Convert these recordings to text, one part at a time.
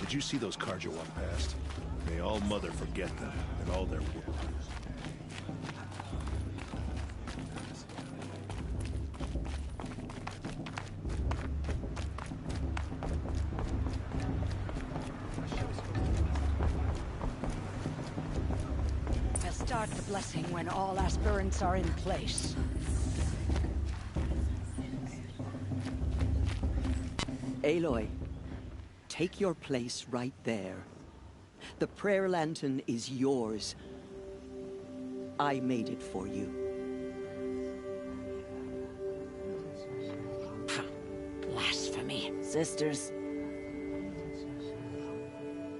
Did you see those cards you walked past? May all mother forget them, and all their work. I'll start the blessing when all aspirants are in place. Aloy, take your place right there. The prayer lantern is yours. I made it for you. Blasphemy. Sisters.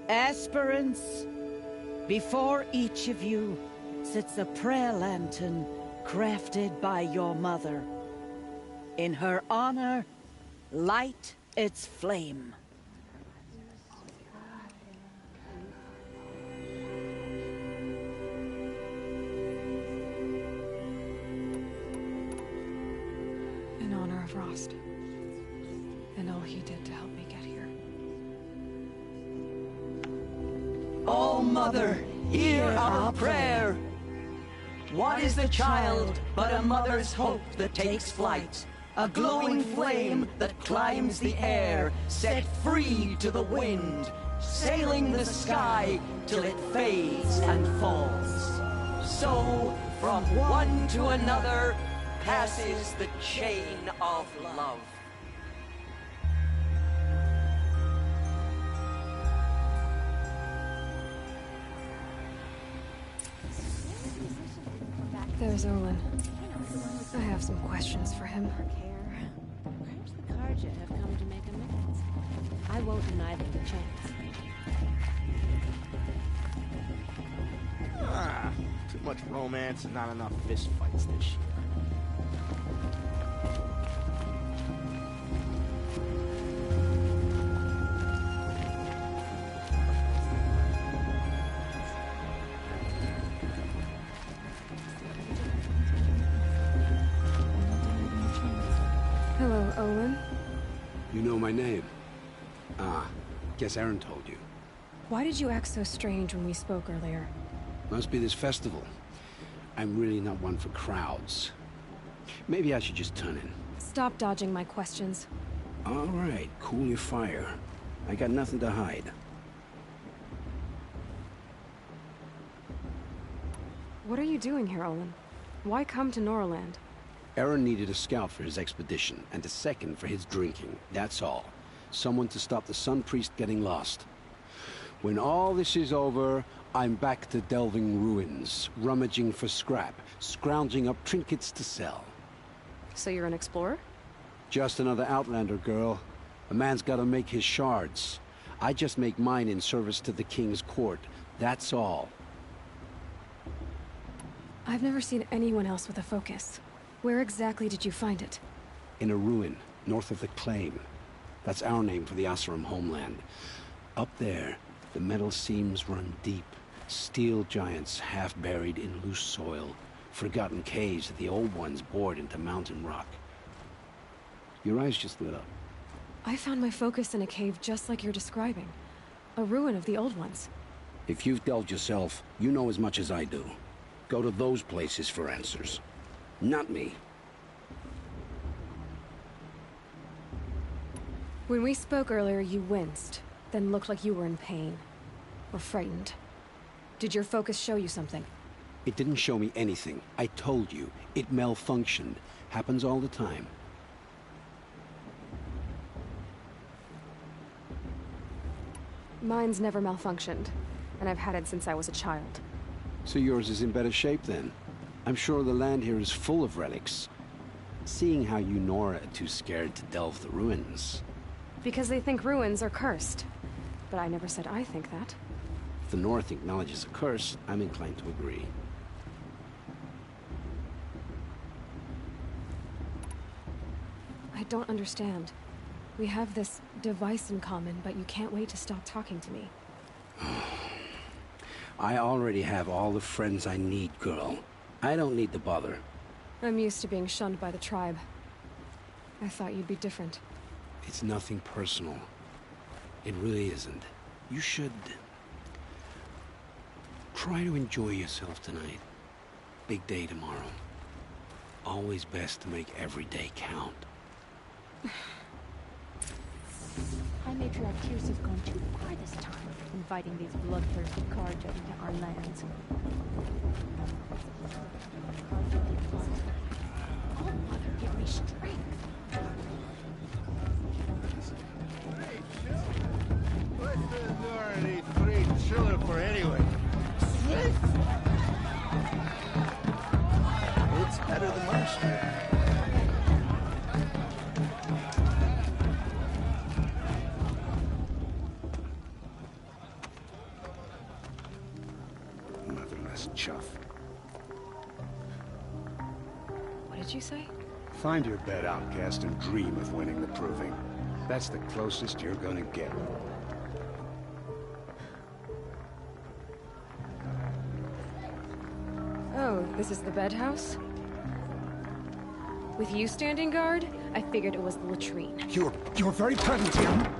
Aspirants, before each of you sits a prayer lantern crafted by your mother. In her honor, light its flame. In honor of Rost, and all he did to help me get here. Oh, Mother, hear our prayer. What is the child but a mother's hope that takes flight? A glowing flame that climbs the air, set free to the wind, sailing the sky till it fades and falls. So, from one to another, passes the chain of love. There's Olin. I have some questions for him. Perhaps the Carja have come to make amends. I won't deny them the chance. Too much romance and not enough fist fights this year. Hello, Olin. You know my name? Ah, guess Aaron told you. Why did you act so strange when we spoke earlier? Must be this festival. I'm really not one for crowds. Maybe I should just turn in. Stop dodging my questions. All right, cool your fire. I got nothing to hide. What are you doing here, Olin? Why come to Norland? Aaron needed a scout for his expedition, and a second for his drinking. That's all. Someone to stop the Sun Priest getting lost. When all this is over, I'm back to delving ruins, rummaging for scrap, scrounging up trinkets to sell. So you're an explorer? Just another Outlander, girl. A man's gotta make his shards. I just make mine in service to the King's court. That's all. I've never seen anyone else with a focus. Where exactly did you find it? In a ruin, north of the Claim. That's our name for the Oseram homeland. Up there, the metal seams run deep. Steel giants half buried in loose soil. Forgotten caves that the old ones bored into mountain rock. Your eyes just lit up. I found my focus in a cave just like you're describing. A ruin of the old ones. If you've delved yourself, you know as much as I do. Go to those places for answers. Not me. When we spoke earlier, you winced, then looked like you were in pain. Or frightened. Did your focus show you something? It didn't show me anything. I told you. It malfunctioned. Happens all the time. Mine's never malfunctioned, and I've had it since I was a child. So yours is in better shape then? I'm sure the land here is full of relics. Seeing how you Nora are too scared to delve the ruins. Because they think ruins are cursed. But I never said I think that. If the North acknowledges a curse, I'm inclined to agree. I don't understand. We have this device in common, but you can't wait to stop talking to me. I already have all the friends I need, girl. I don't need the bother. I'm used to being shunned by the tribe. I thought you'd be different. It's nothing personal. It really isn't. You should try to enjoy yourself tonight. Big day tomorrow. Always best to make every day count. My matriarch tears have gone too far this time, inviting these bloodthirsty Karja into our lands. Oh, Mother, give me strength. What's the door and eat 3 children for anyway? It's better than most. Motherless chuff. What did you say? Find your bed, outcast, and dream of winning the proving. That's the closest you're gonna get. Oh, this is the bed house? With you standing guard, I figured it was the latrine. You're very present here.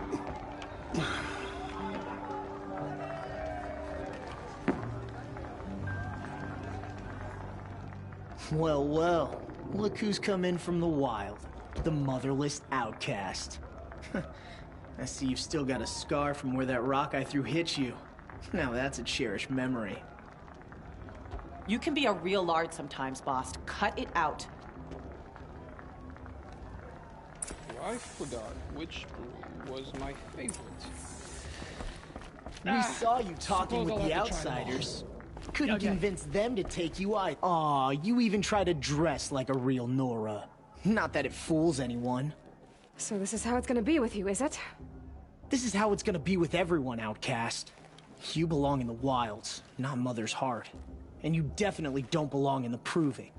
Well, well. Look who's come in from the wild. The motherless outcast. I see you've still got a scar from where that rock I threw hit you. Now that's a cherished memory. You can be a real lard sometimes, boss. Cut it out. I forgot which brew was my favorite. We saw you talking suppose with I'll the have to try them all. outsiders. Couldn't Okay. convince them to take you out. Aw, you even try to dress like a real Nora. Not that it fools anyone. So this is how it's gonna be with you, is it? This is how it's gonna be with everyone, outcast. You belong in the wilds, not Mother's heart. And you definitely don't belong in the proving.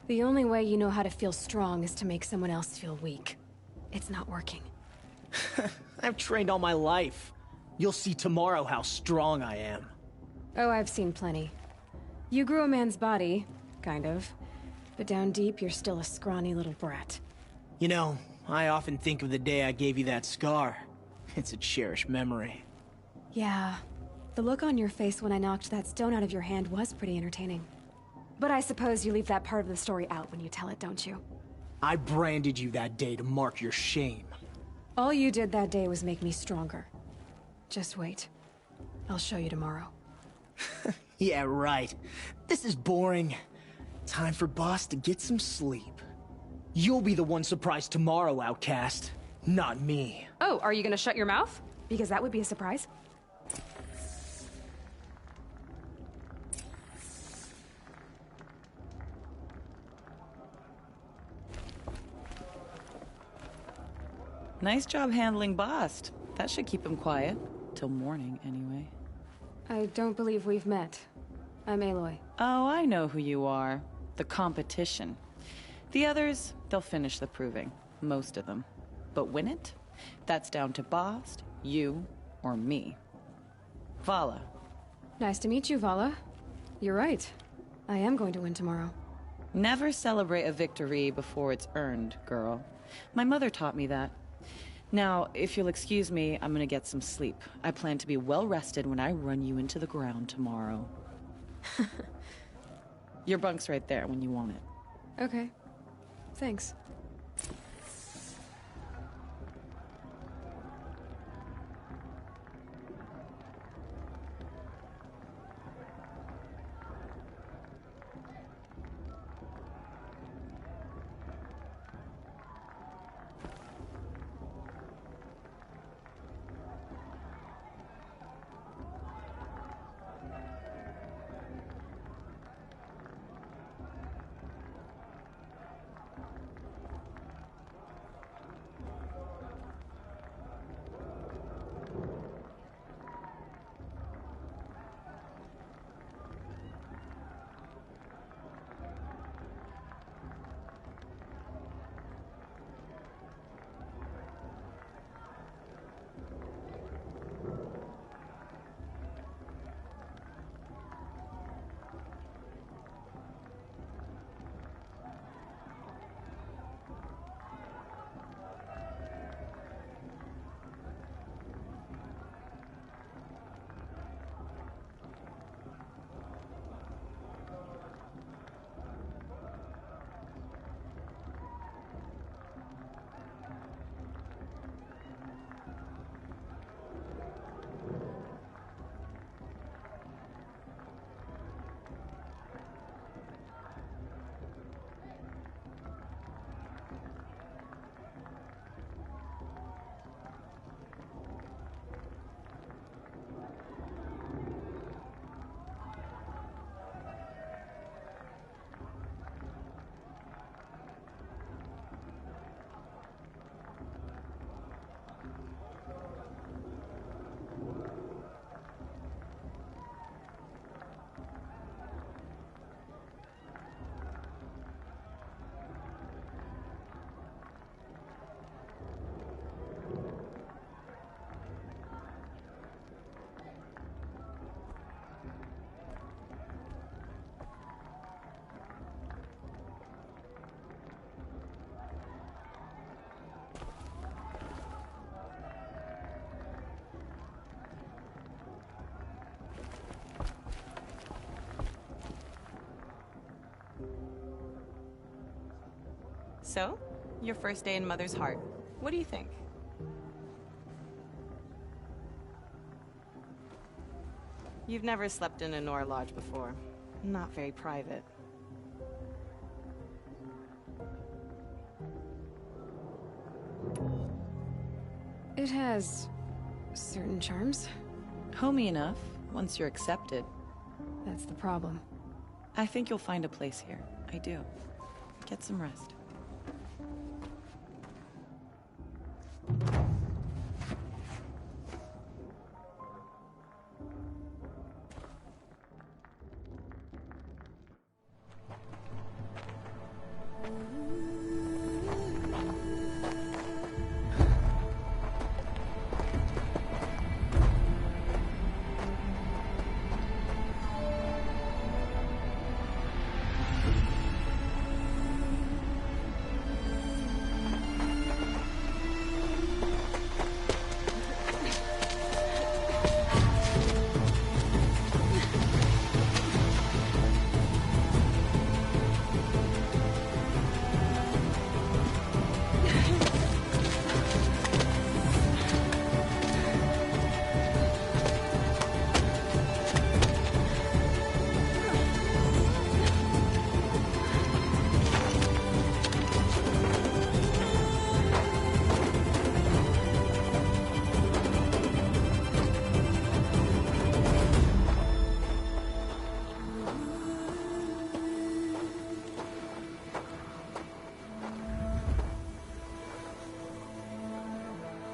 The only way you know how to feel strong is to make someone else feel weak. It's not working. I've trained all my life. You'll see tomorrow how strong I am. Oh, I've seen plenty. You grew a man's body, kind of. But down deep, you're still a scrawny little brat. You know, I often think of the day I gave you that scar. It's a cherished memory. Yeah. The look on your face when I knocked that stone out of your hand was pretty entertaining. But I suppose you leave that part of the story out when you tell it, don't you? I branded you that day to mark your shame. All you did that day was make me stronger. Just wait. I'll show you tomorrow. Yeah, right. This is boring. Time for Boss to get some sleep. You'll be the one surprised tomorrow, outcast. Not me. Oh, are you gonna shut your mouth? Because that would be a surprise. Nice job handling Bast. That should keep him quiet. Till morning, anyway. I don't believe we've met. I'm Aloy. Oh, I know who you are. The competition. The others, they'll finish the proving. Most of them. But win it? That's down to Bast, you, or me. Vala. Nice to meet you, Vala. You're right. I am going to win tomorrow. Never celebrate a victory before it's earned, girl. My mother taught me that. Now, if you'll excuse me, I'm gonna get some sleep. I plan to be well rested when I run you into the ground tomorrow. Your bunk's right there when you want it. Okay. Thanks. So, your first day in Mother's heart. What do you think? You've never slept in a Nora Lodge before. Not very private. It has certain charms. Homey enough, once you're accepted. That's the problem. I think you'll find a place here. I do. Get some rest.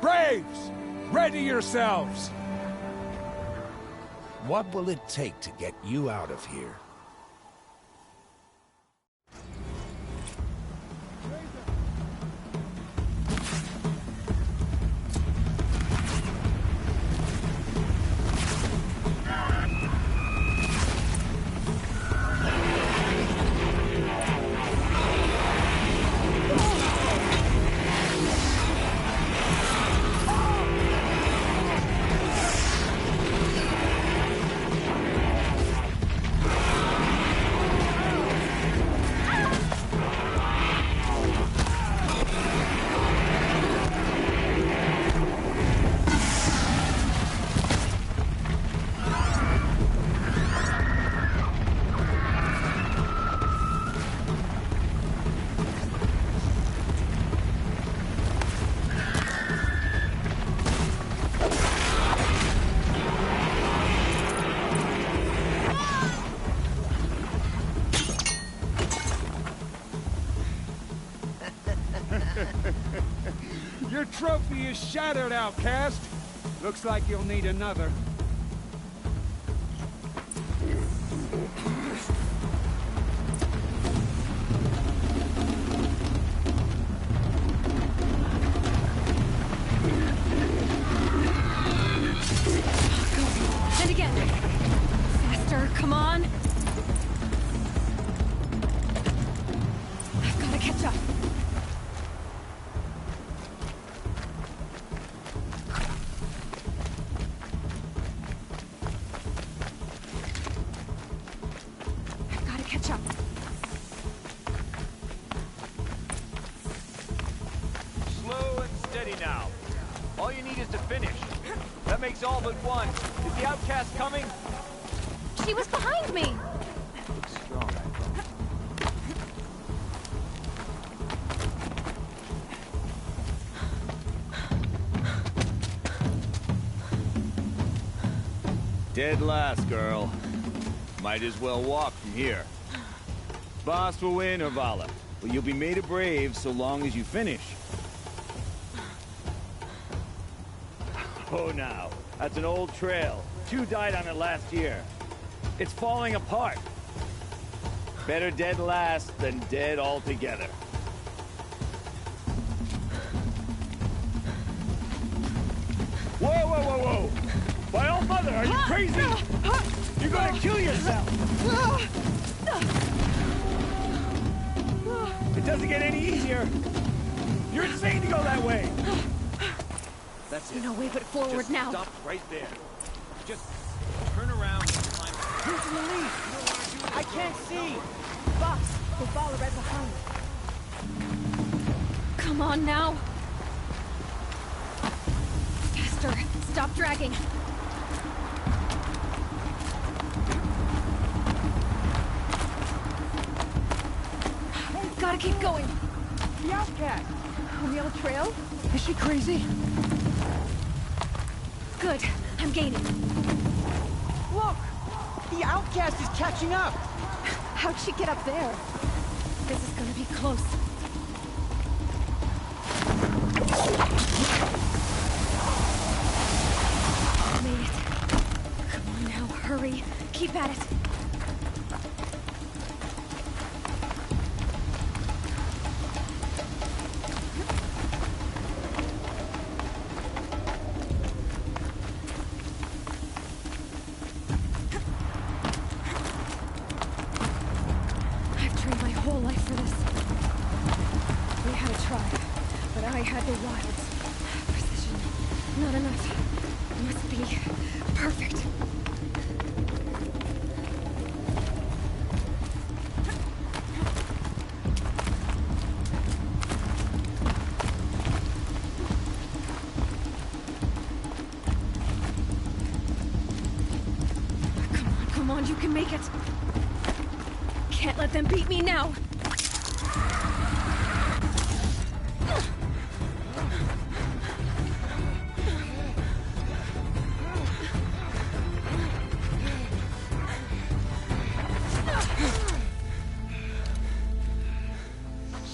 Braves! Ready yourselves! What will it take to get you out of here? Your trophy is shattered, outcast. Looks like you'll need another. And again. Faster, come on. I've got to catch up. Catch up. Slow and steady now. All you need is to finish. That makes all but one. Is the outcast coming? She was behind me! Looks strong. Dead last, girl. Might as well walk from here. Boss will win, or Vala, but you'll be made a brave so long as you finish. Oh, now. That's an old trail. 2 died on it last year. It's falling apart. Better dead last than dead altogether. Whoa, whoa, whoa, whoa! By all mother, are you crazy? You're gonna kill yourself! It doesn't get any easier! You're insane to go that way! That's it. No way but forward Just now. stop right there. Just turn around and climb. Who's in the lead? I can't see! Boss, the ball right behind. Come on now. Faster. Stop dragging. Gotta keep going. The outcast! On the old trail? Is she crazy? Good. I'm gaining. Look! The outcast is catching up! How'd she get up there? This is gonna be close. Made it. Come on now, hurry. Keep at it. I've trained my whole life for this. We had a tribe, but I had the wilds. Precision. Not enough. Must be perfect. Come on, you can make it. Can't let them beat me now.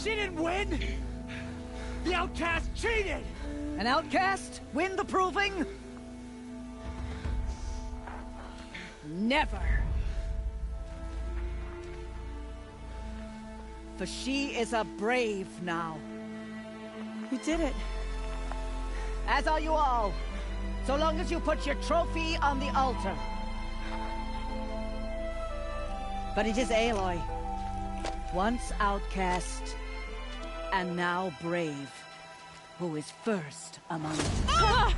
She didn't win! The outcast cheated! An outcast? Win the proving? Never. For she is a brave now. You did it. As are you all. So long as you put your trophy on the altar. But it is Aloy. Once outcast, and now brave, who is first among us. Ah!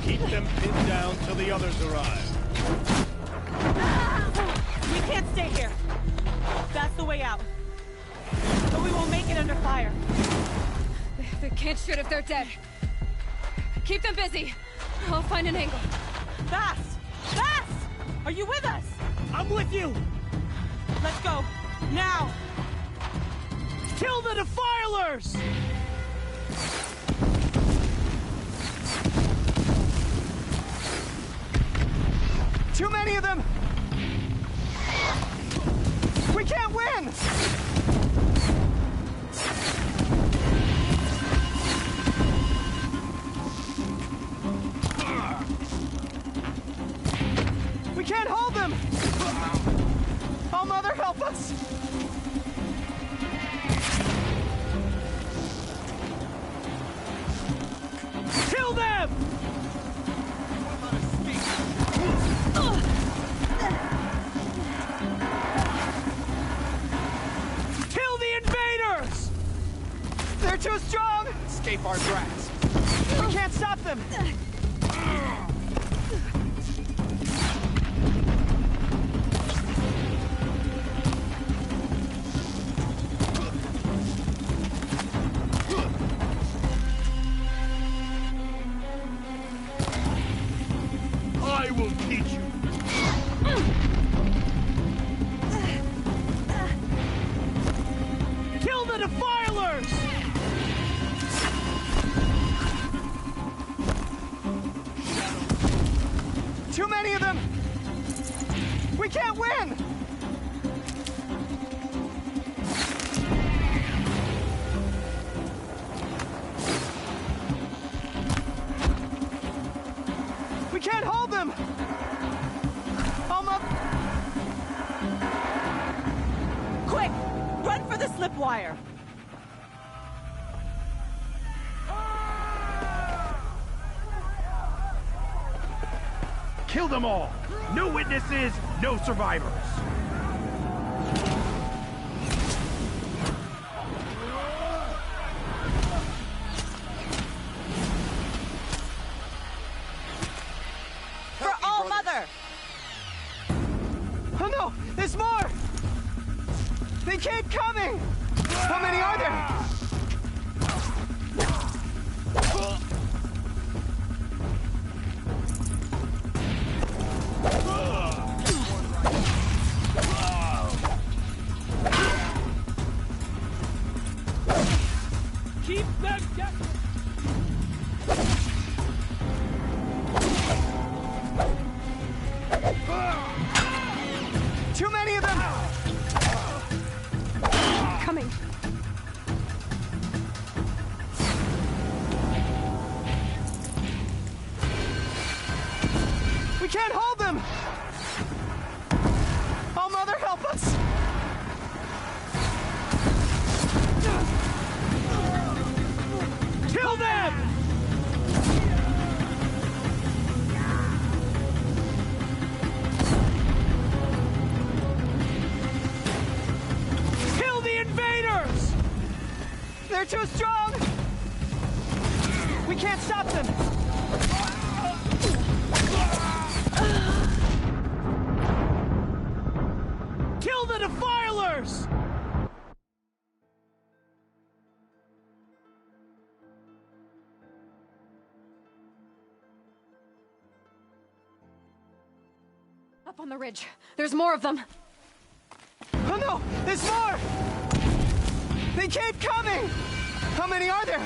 Keep them pinned down till the others arrive. We can't stay here. That's the way out. But we won't make it under fire. They can't shoot if they're dead. Keep them busy. I'll find an angle. Fast! Fast! Are you with us? I'm with you! Let's go. Now! Kill the defilers! Too many of them! We can't win! We can't hold them! Oh, Mother, help us! Kill them! Kill the invaders! They're too strong! Escape our grasp. We can't stop them! I will teach you. Kill the defilers! Too many of them! We can't win! We can't hold them! Quick! Run for the slip wire! Kill them all. No witnesses, no survivors. keep coming! How many are there? Keep them down! Too many of them! Coming. We can't hold them! Oh, Mother, help us! Kill them! Kill the invaders! They're too strong! We can't stop them! Kill the defilers! Up on the ridge. There's more of them. Oh no! There's more! They keep coming! How many are there?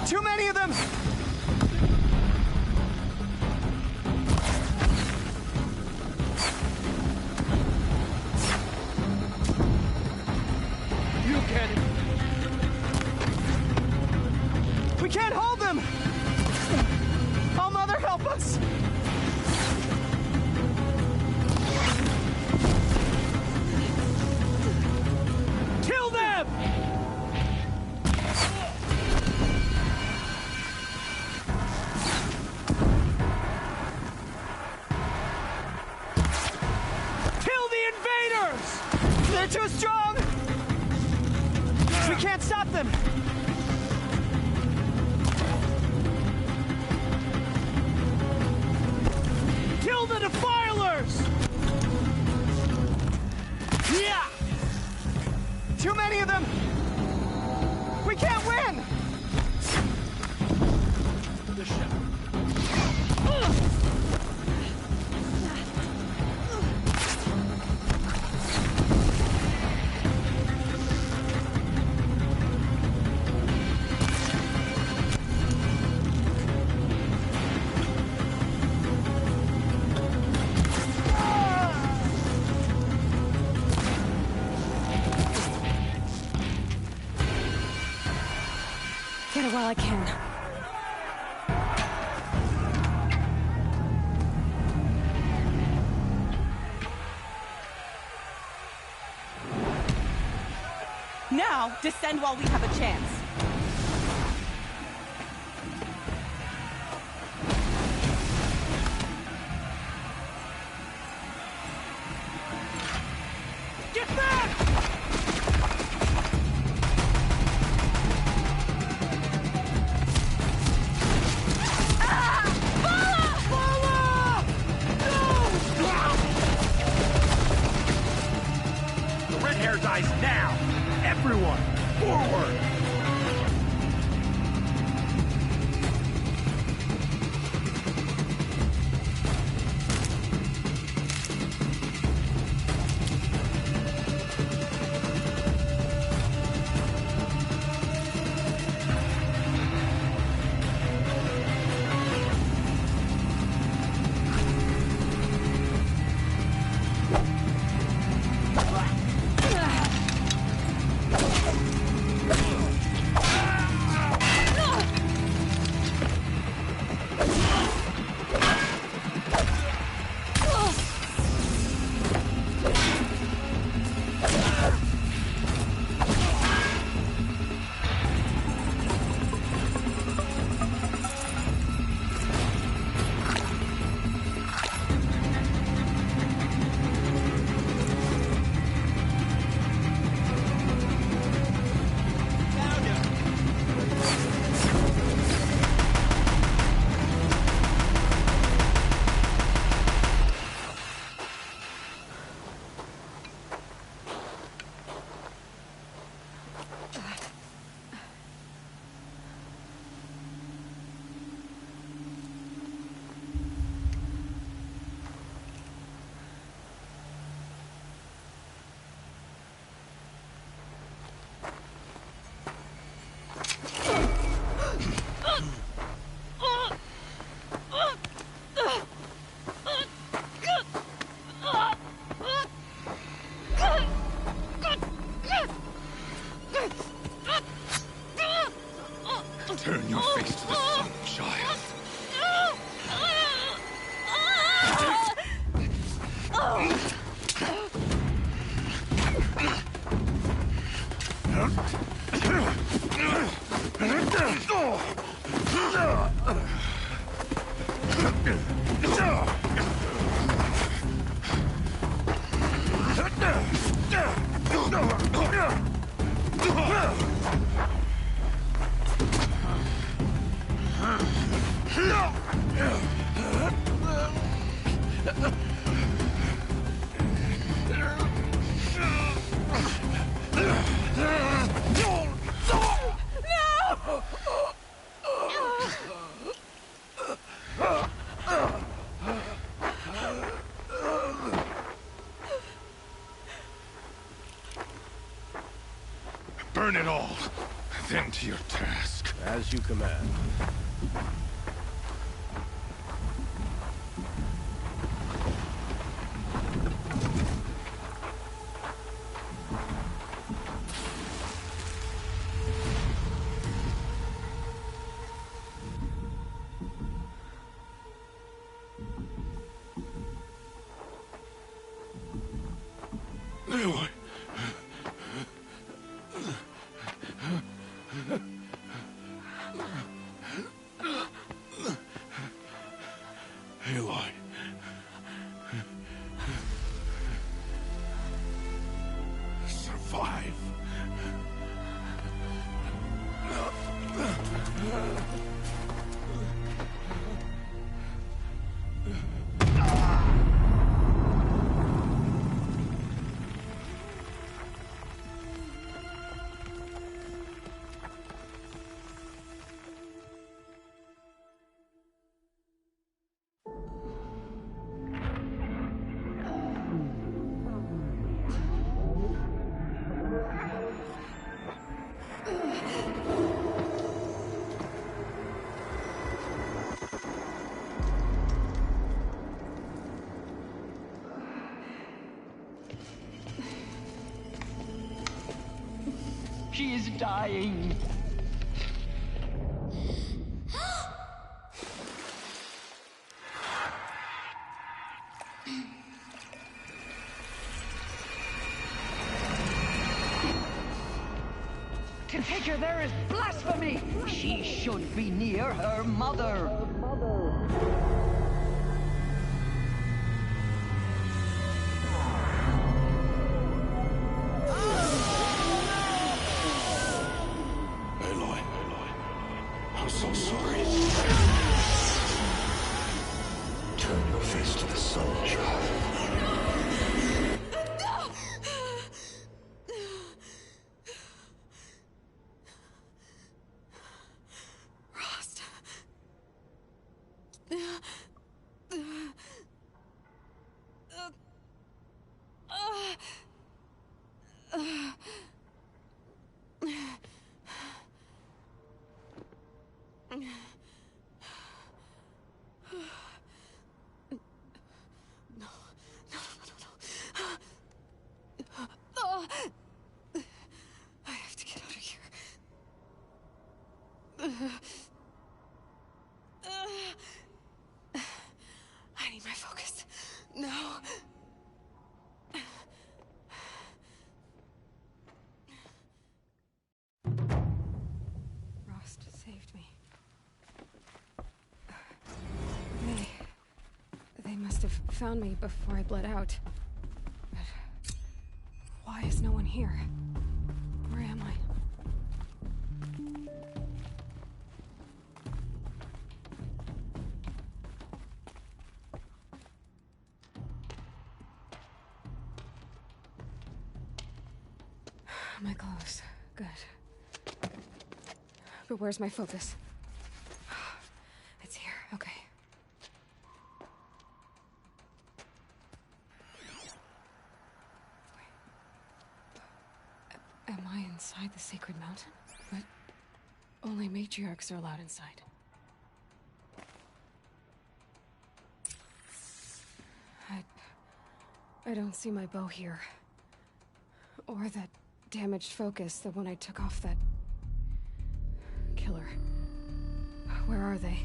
Too many of them! You get it! We can't hold them! Oh, Mother, help us! Kill them! Kill the invaders! They're too strong! We can't stop them! Kill the defilers! Yeah! Too many of them! We can't win! The shot. Get it while I can. Now, descend while we have a chance. Get back! The red hair dies now! Everyone, forward! Turn your face to the sun, child. Burn it all, then to your task. As you command. Aloy. Aloy. Survive. She is dying. To take her there is blasphemy. She should be near her mother. Aloy. I'm so sorry. Turn your face to the sun, child. Rost. I have to get out of here. I need my focus. No. Rost saved me. They must have found me before I bled out. But why is no one here? Where am I? My clothes. Good. But where's my focus? It's here. Okay. Am I inside the sacred mountain? But only matriarchs are allowed inside. I don't see my bow here. Or that damaged focus, the one I took off that killer. are they?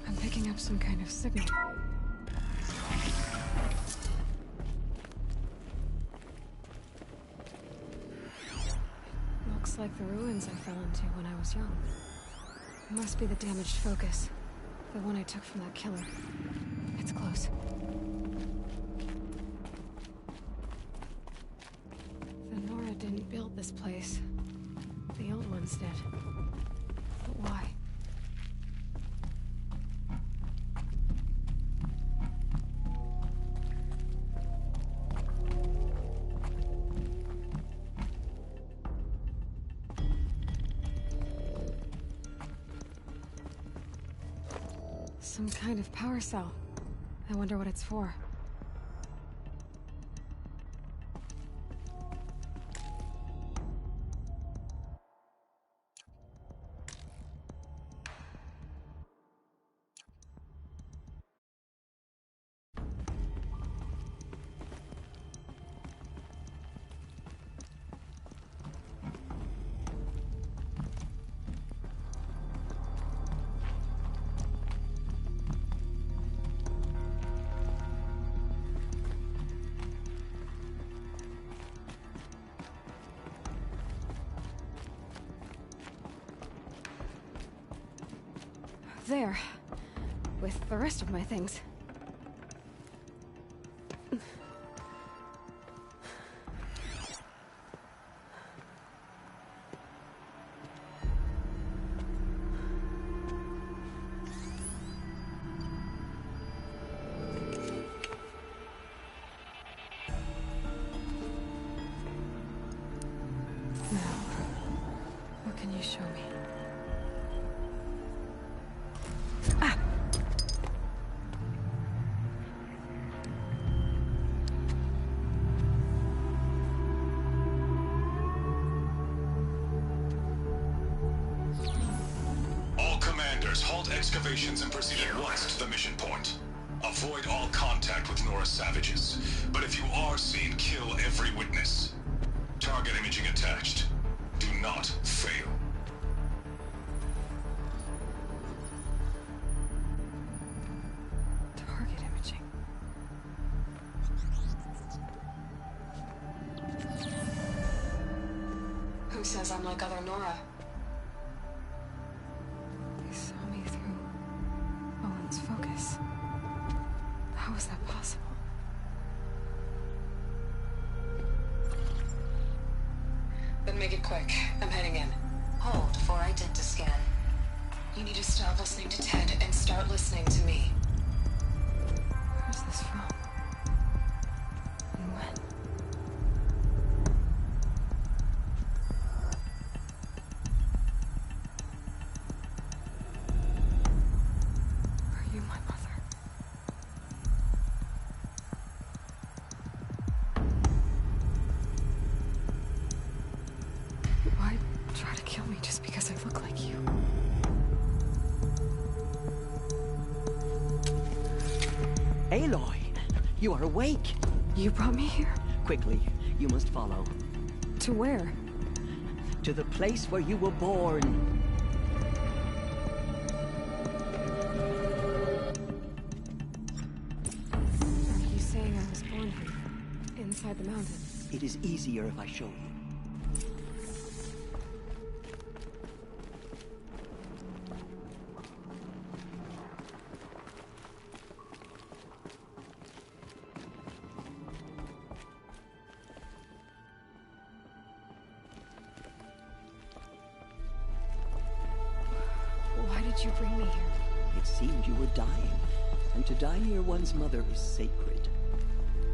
I'm picking up some kind of signal. Looks like the ruins I fell into when I was young. It must be the damaged focus. The one I took from that killer. It's close. The Nora didn't build this place. The old ones did. But why? Some kind of power cell. I wonder what it's for. There. With the rest of my things. Now, what can you show me? Halt excavations and proceed at once to the mission point. Avoid all contact with Nora savages, but if you are seen, kill every witness. Target imaging attached. Do not fail. Target imaging. Who says I'm like other Nora? Focus. How is that possible? Then make it quick. I'm heading in. Hold for identiscan. You need to stop listening to Ted and start listening to me. Where's this from? And when? Aloy, you are awake. You brought me here? Quickly, you must follow. To where? To the place where you were born. Are you saying I was born here? Inside the mountain? It is easier if I show you. Why did you bring me here? It seemed you were dying, and to die near one's mother is sacred.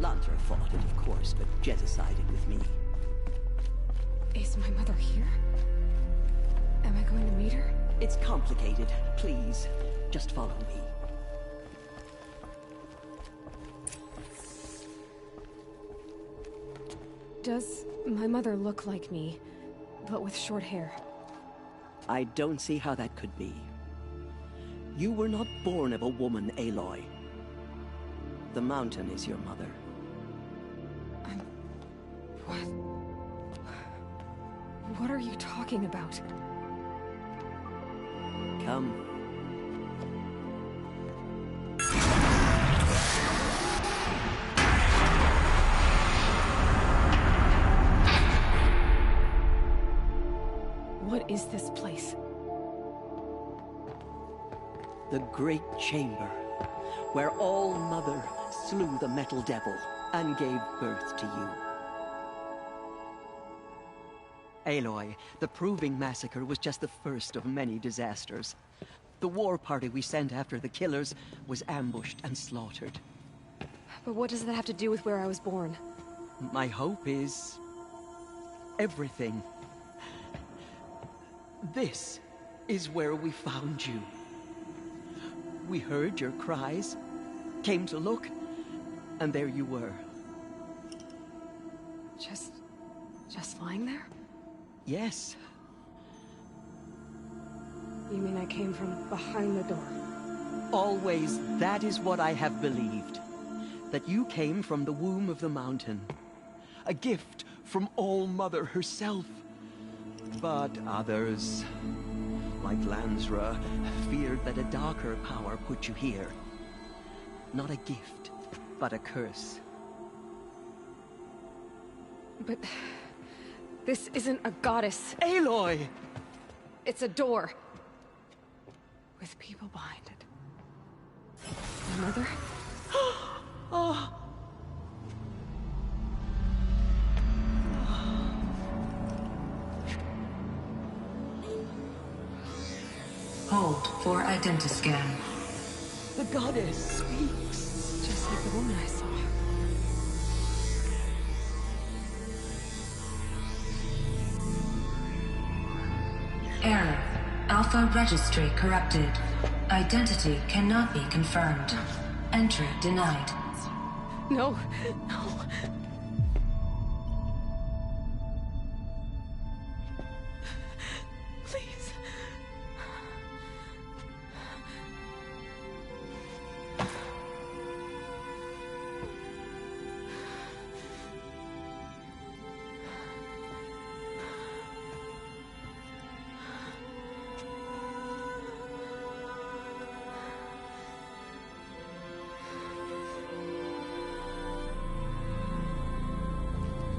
Lantra fought it, of course, but Jezza sided with me. Is my mother here? Am I going to meet her? It's complicated. Please, just follow me. Does my mother look like me, but with short hair? I don't see how that could be. You were not born of a woman, Aloy. The mountain is your mother. What are you talking about? Come. What is this place? The Great Chamber, where All-Mother slew the Metal Devil and gave birth to you. Aloy, the Proving Massacre was just the first of many disasters. The war party we sent after the killers was ambushed and slaughtered. But what does that have to do with where I was born? My hope is... everything. This is where we found you. We heard your cries, came to look, and there you were. Just lying there? Yes. You mean I came from behind the door? Always, that is what I have believed. That you came from the womb of the mountain. A gift from All-Mother herself. But others, like Lansra, feared that a darker power put you here. Not a gift, but a curse. But... this isn't a goddess. Aloy! It's a door. With people behind it. My mother? Oh. Hold for identiscan. The goddess speaks. Just like the woman I saw. Error. Alpha registry corrupted. Identity cannot be confirmed. Entry denied. No, no. Please.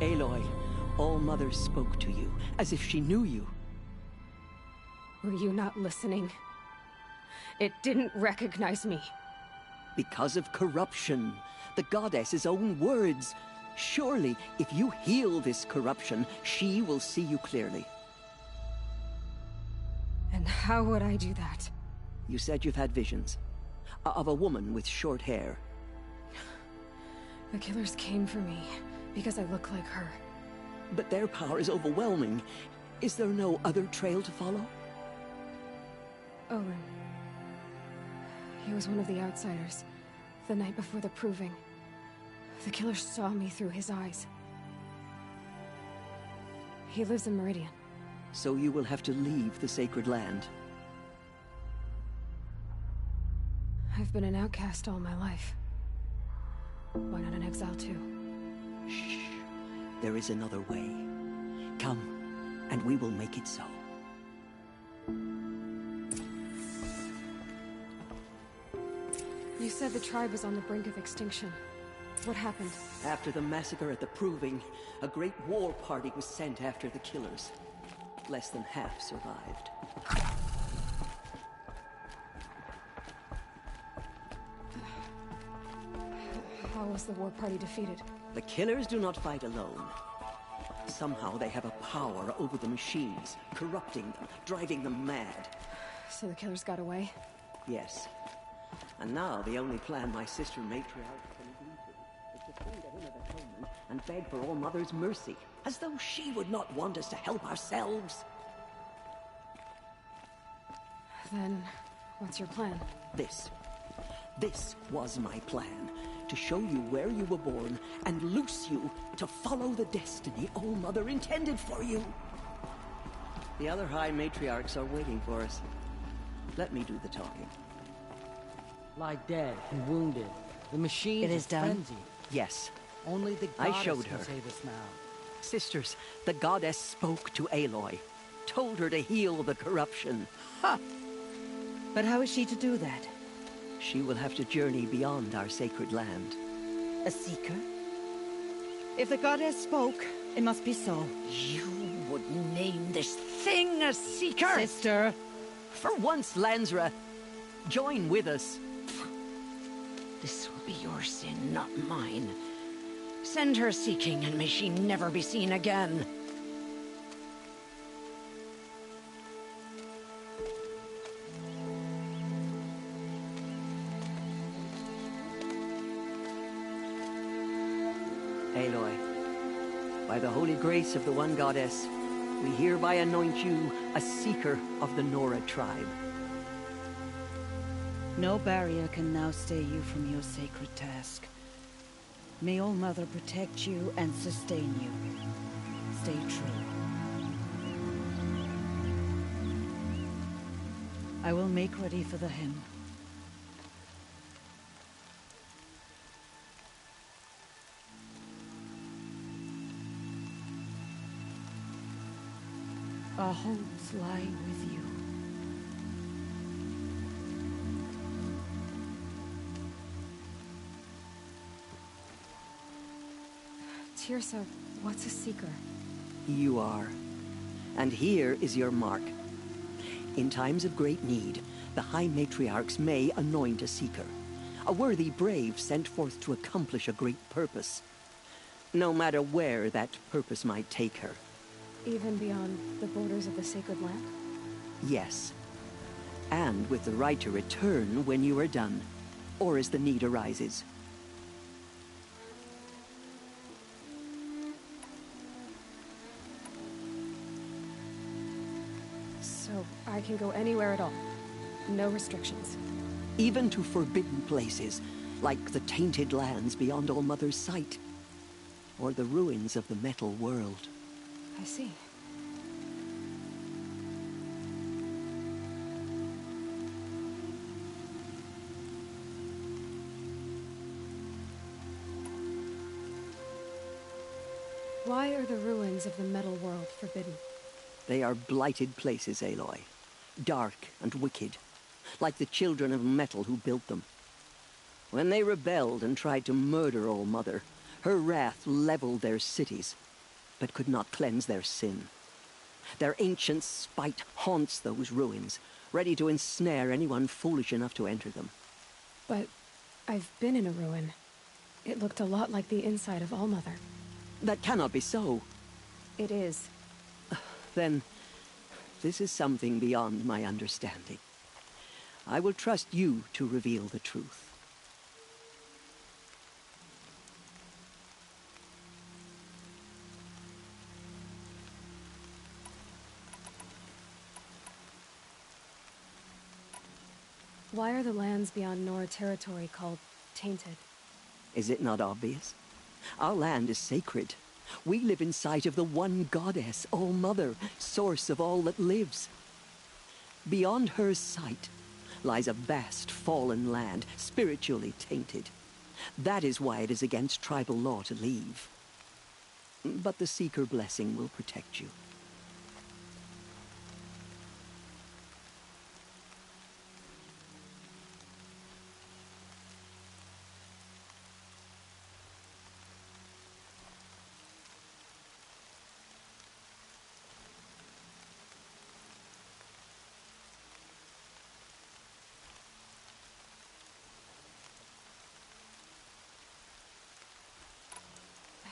Aloy, All-Mother spoke to you, as if she knew you. Were you not listening? It didn't recognize me. Because of corruption. The goddess's own words. Surely, if you heal this corruption, she will see you clearly. And how would I do that? You said you've had visions. Of a woman with short hair. The killers came for me, because I look like her. But their power is overwhelming. Is there no other trail to follow? Owen. He was one of the outsiders. The night before the Proving. The killer saw me through his eyes. He lives in Meridian. So you will have to leave the sacred land. I've been an outcast all my life. Why not an exile too? Shh. There is another way. Come, and we will make it so. You said the tribe was on the brink of extinction. What happened? After the massacre at the Proving, a great war party was sent after the killers. Less than half survived. How was the war party defeated? The killers do not fight alone. Somehow they have a power over the machines, corrupting them, driving them mad. So the killers got away? Yes. And now the only plan my sister Matriarch can agree to is to send a hymn of atonement and beg for All-Mother's mercy, as though she would not want us to help ourselves. Then, what's your plan? This was my plan. To show you where you were born and loose you to follow the destiny All-Mother intended for you. The other High Matriarchs are waiting for us. Let me do the talking. lie dead and wounded. The machine It is done? frenzied. Yes. Only the I goddess showed can her. save us now. Sisters, the goddess spoke to Aloy. Told her to heal the corruption. Ha! But how is she to do that? She will have to journey beyond our sacred land. A seeker? If the goddess spoke, it must be so. You would name this thing a seeker? Sister! For once, Lansra, join with us. This will be your sin, not mine. Send her seeking, and may she never be seen again. Aloy, by the holy grace of the one goddess, we hereby anoint you a seeker of the Nora tribe. No barrier can now stay you from your sacred task. May All Mother protect you and sustain you. Stay true. I will make ready for the hymn. Our hopes lie with you. Tirsa, what's a seeker? You are. And here is your mark. In times of great need, the High Matriarchs may anoint a seeker. A worthy brave sent forth to accomplish a great purpose. No matter where that purpose might take her. Even beyond the borders of the sacred land? Yes. And with the right to return when you are done, or as the need arises. So I can go anywhere at all? No restrictions? Even to forbidden places, like the tainted lands beyond All Mother's sight. Or the ruins of the metal world. I see. Why are the ruins of the metal world forbidden? They are blighted places, Aloy. Dark and wicked. Like the children of metal who built them. When they rebelled and tried to murder All Mother, her wrath leveled their cities, but could not cleanse their sin. Their ancient spite haunts those ruins, ready to ensnare anyone foolish enough to enter them. But I've been in a ruin. It looked a lot like the inside of All Mother. That cannot be so. It is. Then, this is something beyond my understanding. I will trust you to reveal the truth. Why are the lands beyond Nora territory called tainted? Is it not obvious? Our land is sacred. We live in sight of the one goddess, All Mother, source of all that lives. Beyond her sight lies a vast fallen land, spiritually tainted. That is why it is against tribal law to leave. But the Seeker blessing will protect you.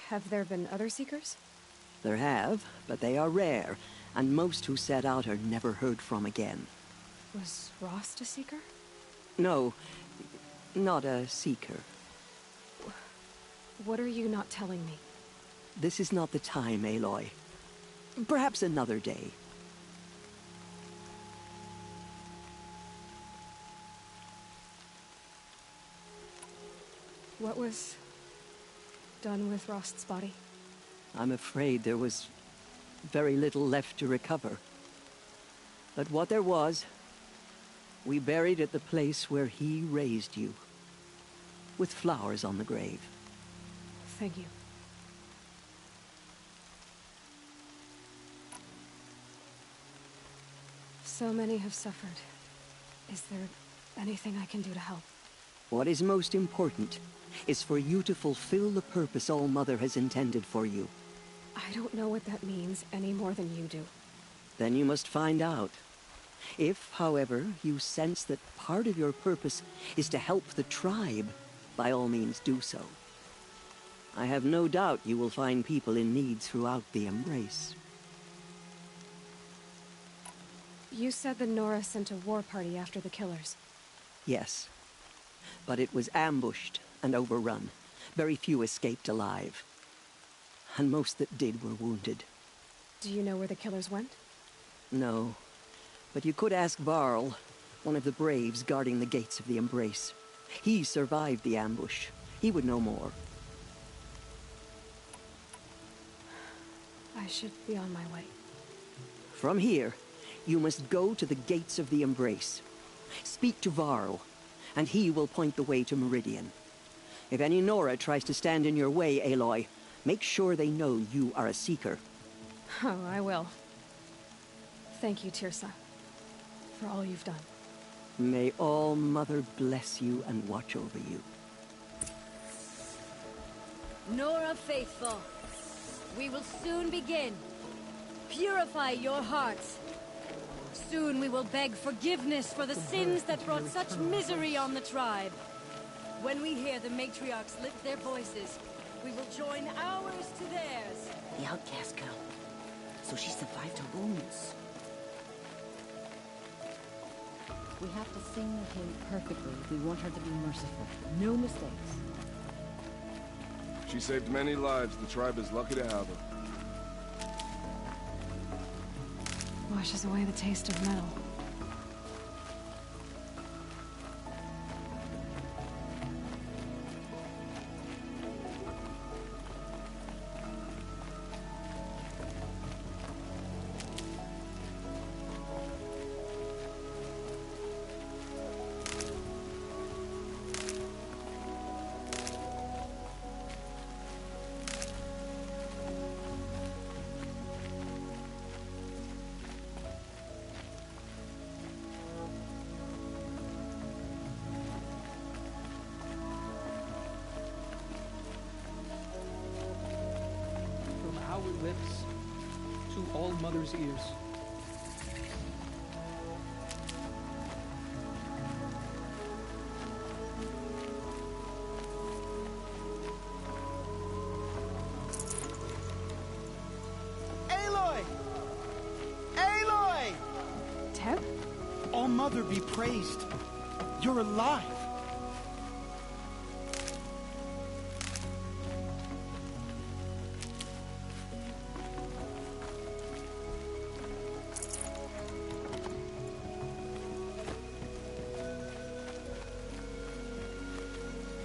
Have there been other Seekers? There have, but they are rare, and most who set out are never heard from again. Was Rost a Seeker? No, not a Seeker. What are you not telling me? This is not the time, Aloy. Perhaps another day. What was done with Rost's body? I'm afraid there was very little left to recover. But what there was We buried at the place where he raised you, with flowers on the grave. Thank you. So many have suffered. Is there anything I can do to help? What is most important is for you to fulfill the purpose All-Mother has intended for you. I don't know what that means any more than you do. Then you must find out. If, however, you sense that part of your purpose is to help the tribe, by all means do so. I have no doubt you will find people in need throughout the Embrace. You said the Nora sent a war party after the killers. Yes. But it was ambushed and overrun. Very few escaped alive. And most that did were wounded. Do you know where the killers went? No. But you could ask Varl, one of the braves guarding the gates of the Embrace. He survived the ambush. He would know more. I should be on my way. From here, you must go to the gates of the Embrace. Speak to Varl, and he will point the way to Meridian. If any Nora tries to stand in your way, Aloy, make sure they know you are a Seeker. Oh, I will. Thank you, Tirsa, for all you've done. May All-Mother bless you and watch over you. Nora Faithful, we will soon begin. Purify your hearts. Soon we will beg forgiveness for the sins that brought such misery on the tribe. When we hear the matriarchs lift their voices, we will join ours to theirs. The outcast girl. So she survived her wounds. We have to sing the hymn perfectly if we want her to be merciful. No mistakes. She saved many lives. The tribe is lucky to have her. Washes away the taste of metal. Lips to All-Mother's ears. Aloy! Aloy! Teb? All-Mother be praised. You're alive.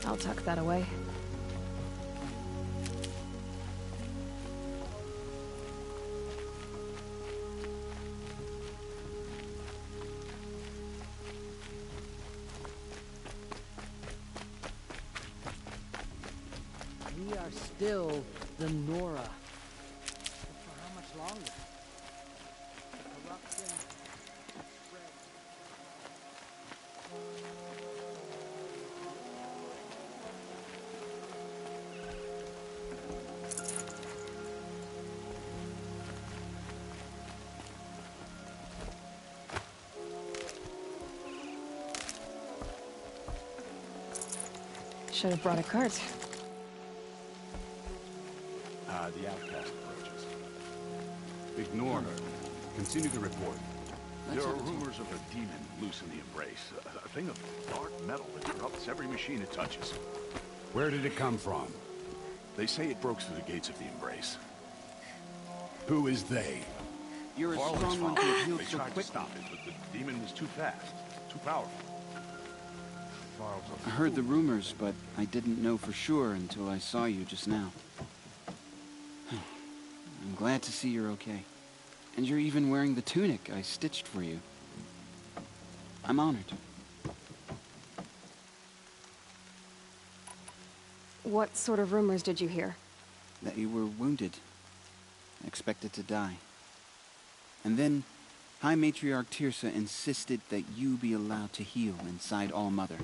I'll tuck that away. We are still the Nora. But for how much longer? The corruption spread. Should have brought a cart. The outcast approaches. Ignore her. Continue the report. There are rumors of a demon loose in the Embrace. A thing of dark metal that corrupts every machine it touches. Where did it come from? They say it broke through the gates of the Embrace. Who is they? You're a Varl and strong one his to father. appeal They so tried to quickly. stop it, but the demon was too fast, too powerful. I heard the rumors, but I didn't know for sure until I saw you just now. I'm glad to see you're okay. And you're even wearing the tunic I stitched for you. I'm honored. What sort of rumors did you hear? That you were wounded. Expected to die. And then, High Matriarch Tirsa insisted that you be allowed to heal inside All-Mother.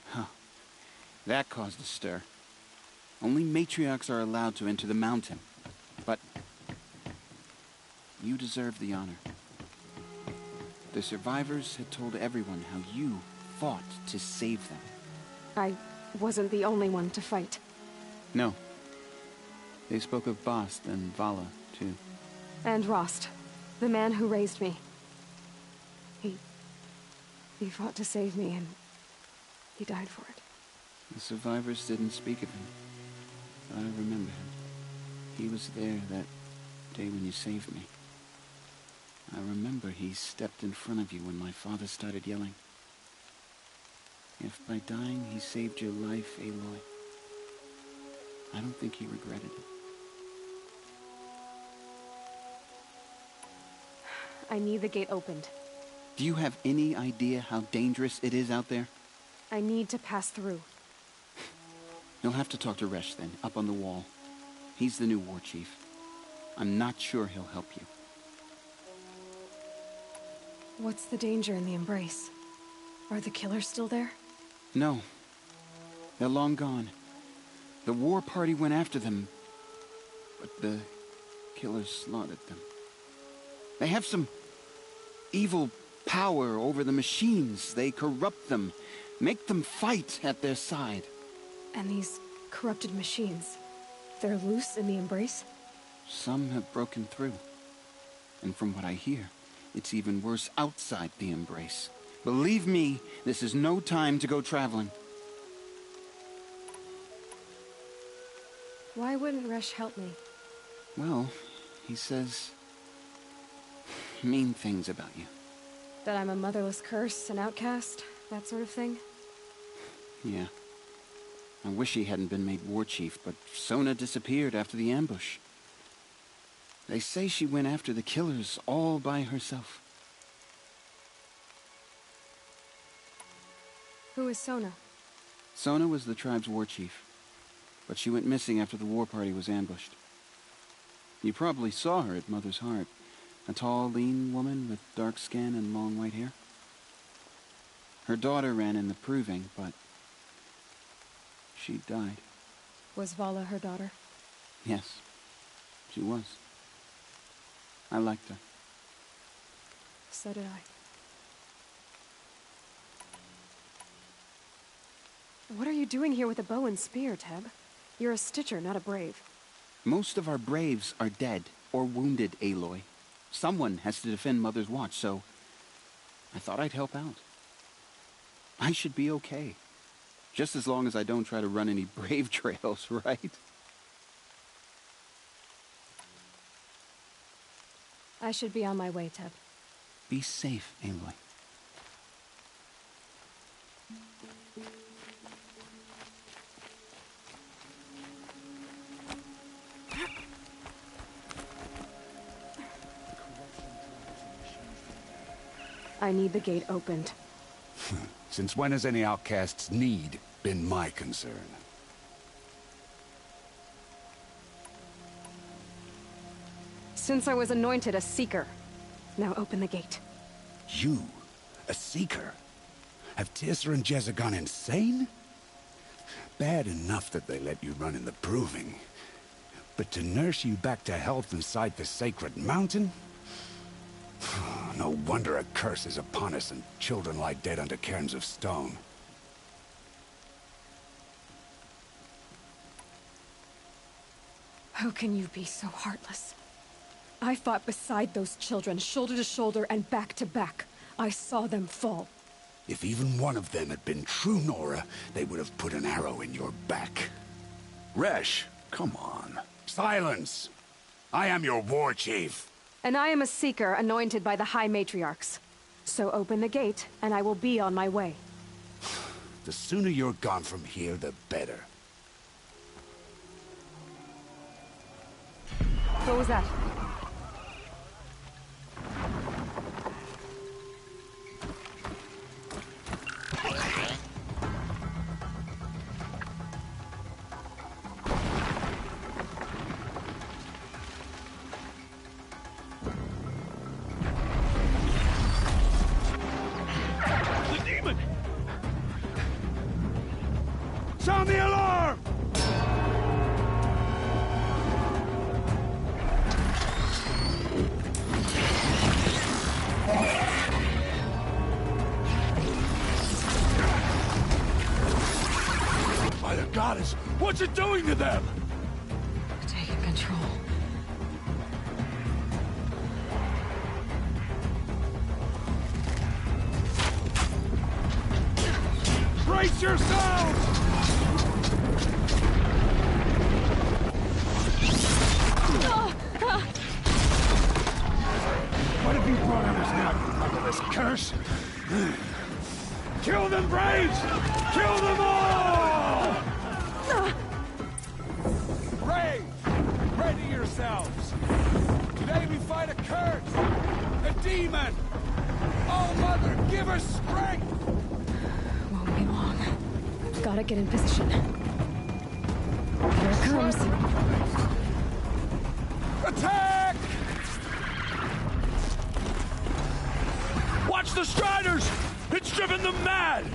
Huh. That caused a stir. Only matriarchs are allowed to enter the mountain. But you deserve the honor. The survivors had told everyone how you fought to save them. I wasn't the only one to fight. No. They spoke of Bast and Vala, too. And Rost, the man who raised me. He fought to save me, and he died for it. The survivors didn't speak of him, but I remember him. He was there that day when you saved me. I remember he stepped in front of you when my father started yelling. If by dying he saved your life, Aloy, I don't think he regretted it. I need the gate opened. Do you have any idea how dangerous it is out there? I need to pass through. You'll have to talk to Resh then, up on the wall. He's the new war chief. I'm not sure he'll help you. What's the danger in the Embrace? Are the killers still there? No. They're long gone. The war party went after them, but the killers slaughtered them. They have some evil power over the machines. They corrupt them, make them fight at their side. And these corrupted machines, they're loose in the Embrace? Some have broken through. And from what I hear, it's even worse outside the Embrace. Believe me, this is no time to go traveling. Why wouldn't Resh help me? Well, he says mean things about you. That I'm a motherless curse, an outcast, that sort of thing? Yeah. I wish he hadn't been made war chief, but Sona disappeared after the ambush. They say she went after the killers all by herself. Who is Sona? Sona was the tribe's war chief, but she went missing after the war party was ambushed. You probably saw her at Mother's Heart. A tall, lean woman with dark skin and long white hair. Her daughter ran in the proving, but she died. Was Vala her daughter? Yes, she was. I liked her. So did I. What are you doing here with a bow and spear, Teb? You're a Stitcher, not a Brave. Most of our Braves are dead or wounded, Aloy. Someone has to defend Mother's Watch, so I thought I'd help out. I should be okay. Just as long as I don't try to run any Brave trails, right? I should be on my way, Teb. Be safe, Aloy. I need the gate opened. Since when has any outcast's need been my concern? Since I was anointed a Seeker. Now open the gate. You? A Seeker? Have Tirsa and Jezza gone insane? Bad enough that they let you run in the Proving. But to nurse you back to health inside the Sacred Mountain? No wonder a curse is upon us and children lie dead under cairns of stone. How can you be so heartless? I fought beside those children, shoulder to shoulder and back to back. I saw them fall. If even one of them had been true Nora, they would have put an arrow in your back. Resh, come on. Silence! I am your war chief. And I am a Seeker anointed by the High Matriarchs. So open the gate, and I will be on my way. The sooner you're gone from here, the better. What was that? Sound the alarm! By the goddess, what's it doing to them? Taking control. Brace yourselves! What have you brought on us now, you motherless curse? Kill them, Braves! Kill them all! Braves, ready yourselves! Today we fight a curse, a demon! Oh, Mother, give us strength! Won't be long. Gotta get in position. Here it comes. Attack! Watch the Striders! It's driven them mad!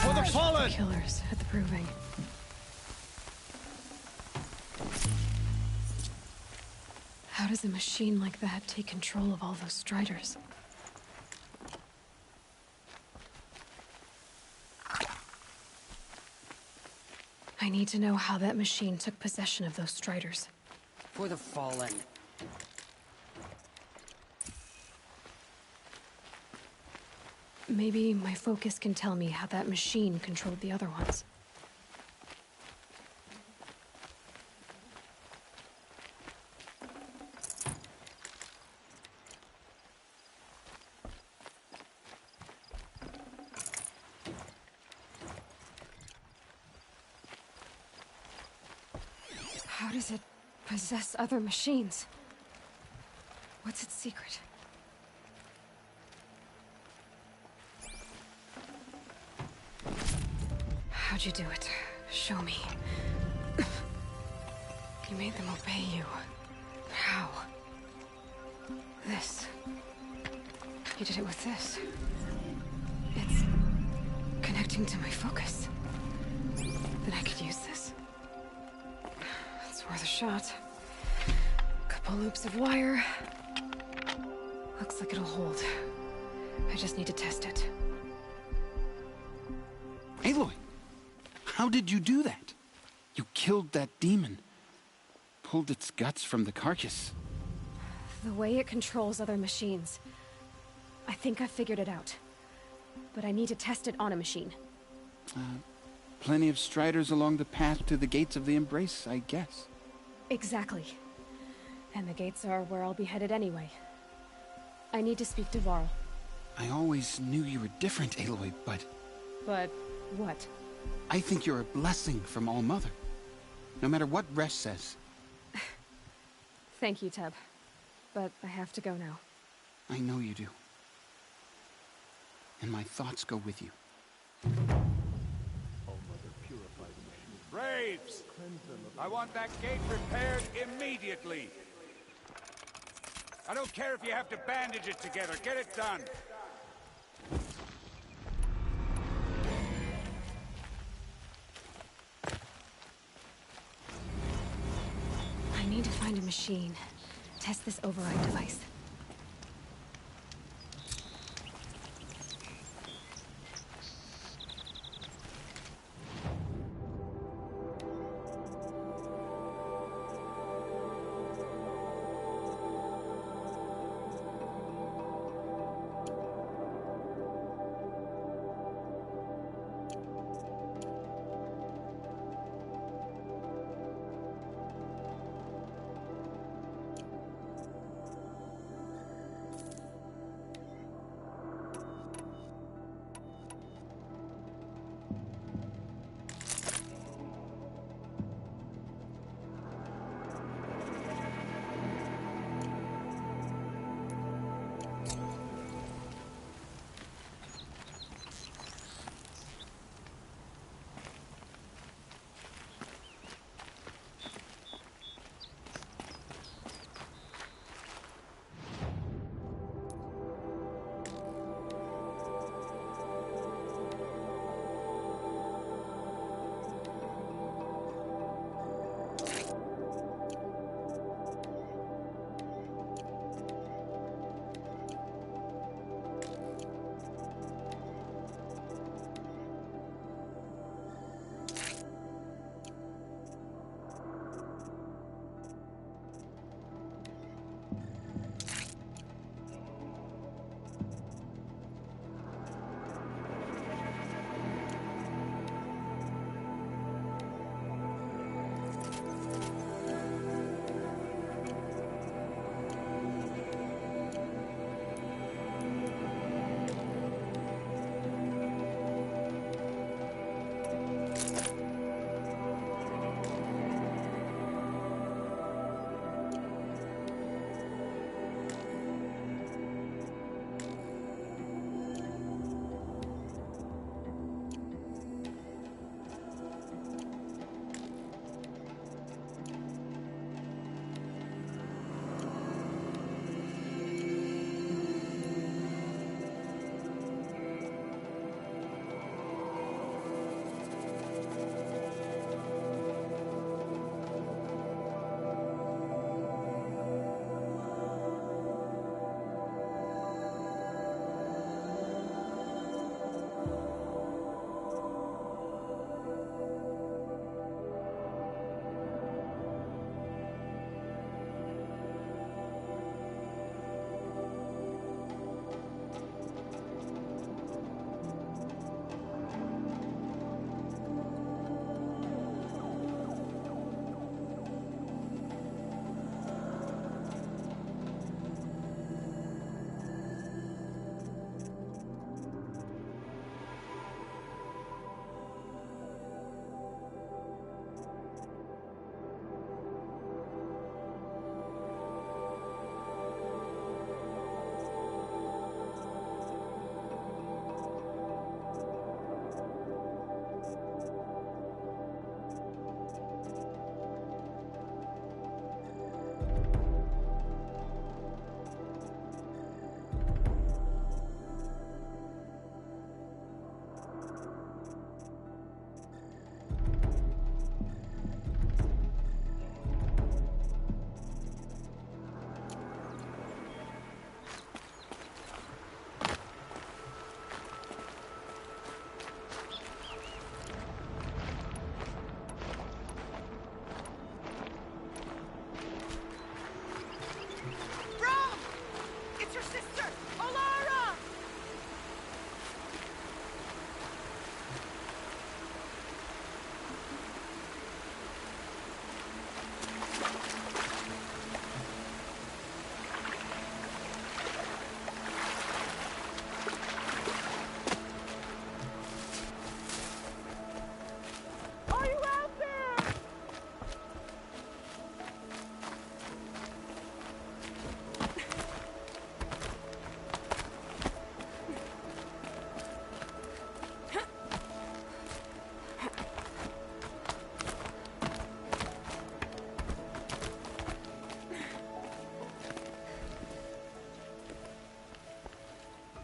For the fallen! Killers at the proving. How does a machine like that take control of all those Striders? I need to know how that machine took possession of those Striders. For the Fallen. Maybe my focus can tell me how that machine controlled the other ones. How does it possess other machines? What's its secret? How'd you do it? Show me. You made them obey you. How? This. You did it with this. It's connecting to my focus. Then I could use this. It's worth a shot. Couple loops of wire. Looks like it'll hold. I just need to test it. Aloy! How did you do that? You killed that demon. Pulled its guts from the carcass. The way it controls other machines. I think I figured it out. But I need to test it on a machine. Plenty of Striders along the path to the gates of the Embrace, I guess. Exactly. And the gates are where I'll be headed anyway. I need to speak to Varl. I always knew you were different, Aloy, but... But what? I think you're a blessing from All-Mother. No matter what Resh says. Thank you, Teb. But I have to go now. I know you do. And my thoughts go with you. Braves! I want that gate repaired immediately. I don't care if you have to bandage it together. Get it done. I need to find a machine. Test this override device.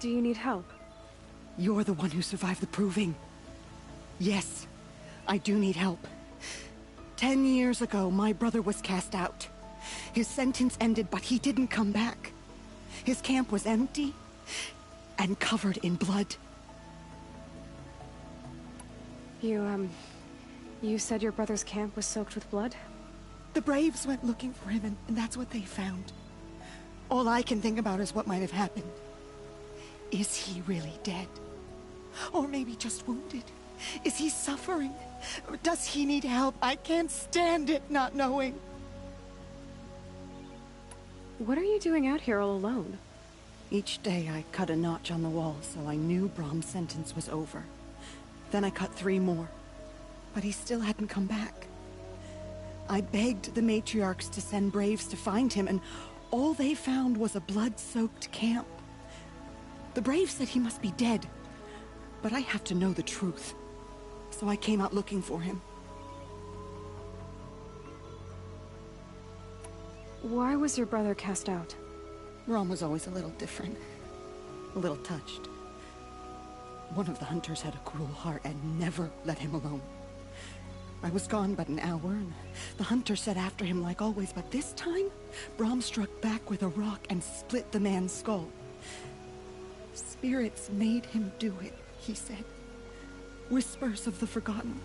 Do you need help? You're the one who survived the proving. Yes, I do need help. 10 years ago, my brother was cast out. His sentence ended, but he didn't come back. His camp was empty and covered in blood. You said your brother's camp was soaked with blood? The Braves went looking for him, and that's what they found. All I can think about is what might have happened. Is he really dead? Or maybe just wounded? Is he suffering? Does he need help? I can't stand it not knowing. What are you doing out here all alone? Each day I cut a notch on the wall so I knew Brahm's sentence was over. Then I cut 3 more. But he still hadn't come back. I begged the matriarchs to send Braves to find him, and all they found was a blood-soaked camp. The Braves said he must be dead, but I have to know the truth. So I came out looking for him. Why was your brother cast out? Brahm was always a little different. A little touched. One of the hunters had a cruel heart and never let him alone. I was gone but an hour, and the hunter set after him like always, but this time, Brahm struck back with a rock and split the man's skull. Spirits made him do it, he said. Whispers of the forgotten.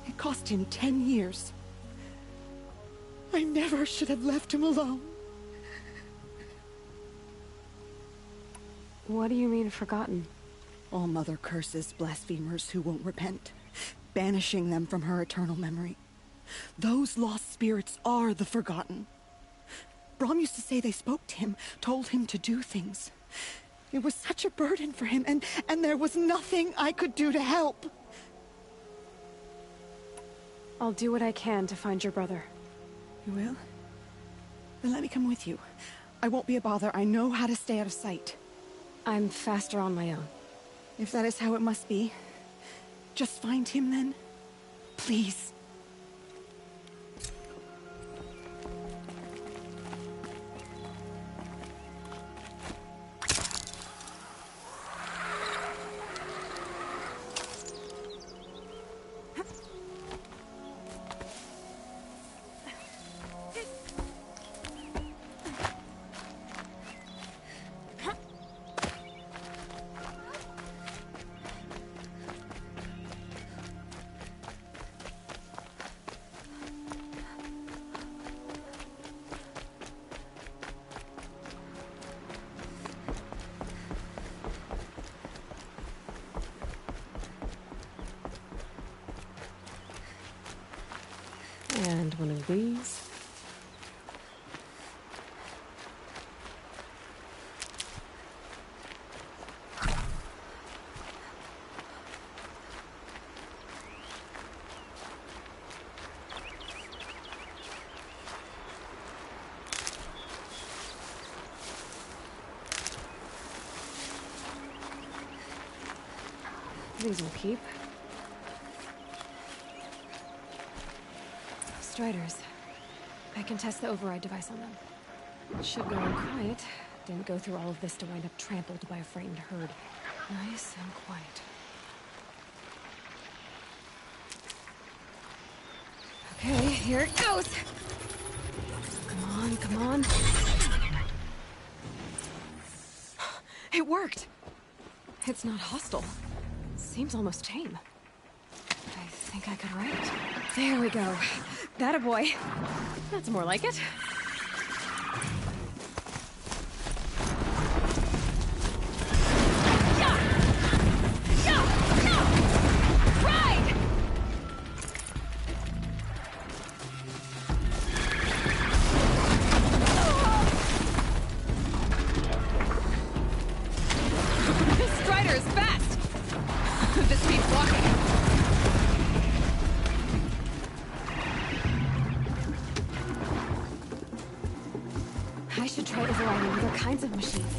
It cost him 10 years. I never should have left him alone. What do you mean, forgotten? All Mother curses blasphemers who won't repent, banishing them from her eternal memory. Those lost spirits are the forgotten. Brahm used to say they spoke to him, told him to do things. It was such a burden for him, and there was nothing I could do to help. I'll do what I can to find your brother. You will? Then let me come with you. I won't be a bother. I know how to stay out of sight. I'm faster on my own. If that is how it must be, just find him then. Please. And one of these. These will keep. Striders. I can test the override device on them. It should go in quiet. Didn't go through all of this to wind up trampled by a frightened herd. Nice and quiet. Okay, here it goes! Come on, come on. It worked! It's not hostile. Seems almost tame. I think I could ride it. There we go. That a boy. That's more like it. Ride! This Strider is fast! This speed's walking. I should try overriding other kinds of machines.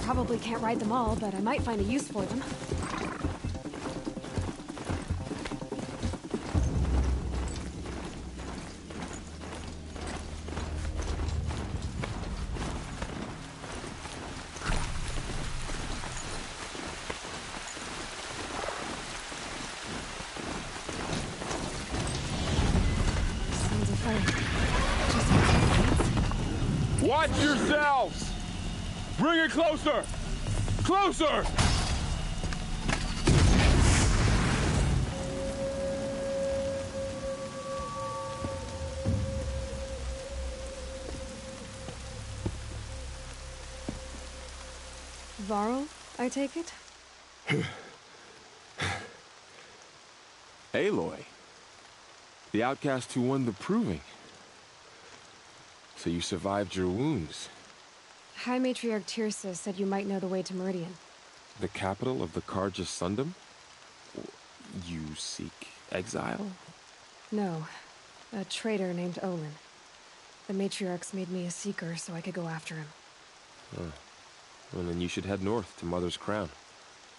Probably can't ride them all, but I might find a use for them. Yourselves! Bring it closer! Closer! Varl, I take it? Aloy. The outcast who won the proving. So you survived your wounds. High Matriarch Tirsa said you might know the way to Meridian. The capital of the Carja Sundom? You seek exile? No. A traitor named Olin. The Matriarchs made me a seeker so I could go after him. Huh. Well, then you should head north to Mother's Crown.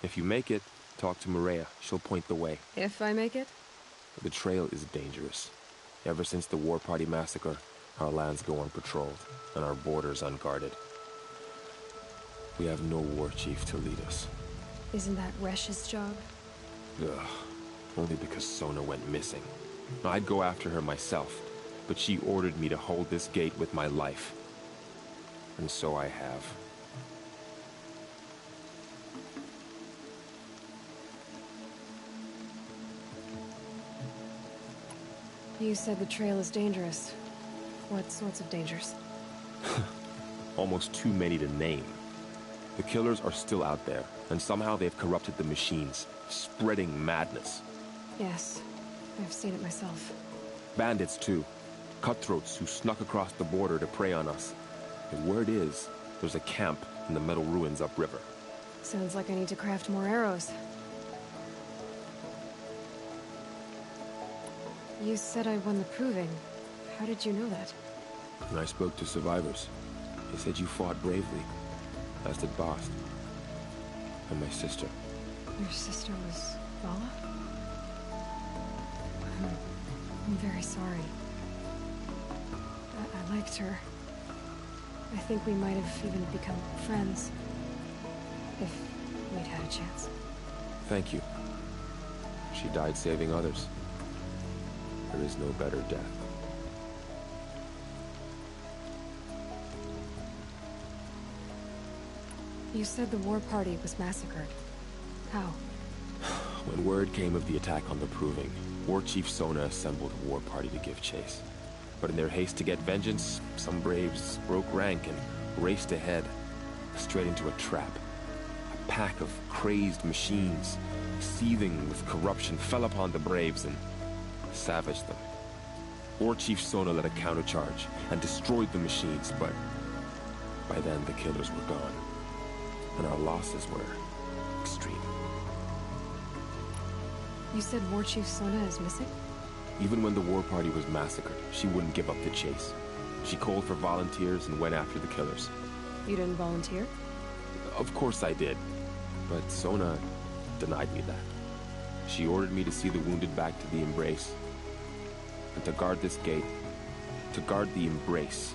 If you make it, talk to Maria. She'll point the way. If I make it? The trail is dangerous. Ever since the War Party massacre, our lands go unpatrolled, and our borders unguarded. We have no war chief to lead us. Isn't that Resh's job? Ugh. Only because Sona went missing. I'd go after her myself, but she ordered me to hold this gate with my life. And so I have. You said the trail is dangerous. What sorts of dangers? Almost too many to name. The killers are still out there, and somehow they've corrupted the machines, spreading madness. Yes, I've seen it myself. Bandits, too. Cutthroats who snuck across the border to prey on us. And word is, there's a camp in the metal ruins upriver. Sounds like I need to craft more arrows. You said I won the proving. How did you know that? And I spoke to survivors. They said you fought bravely, as did Bast. And my sister. Your sister was Vala? I'm very sorry. I liked her. I think we might have even become friends. If we'd had a chance. Thank you. She died saving others. There is no better death. You said the war party was massacred. How? When word came of the attack on the Proving, War Chief Sona assembled a war party to give chase. But in their haste to get vengeance, some braves broke rank and raced ahead, straight into a trap. A pack of crazed machines, seething with corruption, fell upon the braves and savaged them. War Chief Sona led a countercharge and destroyed the machines, but by then the killers were gone, and our losses were extreme. You said War Chief Sona is missing? Even when the war party was massacred, she wouldn't give up the chase. She called for volunteers and went after the killers. You didn't volunteer? Of course I did, but Sona denied me that. She ordered me to see the wounded back to the Embrace, and to guard this gate, to guard the Embrace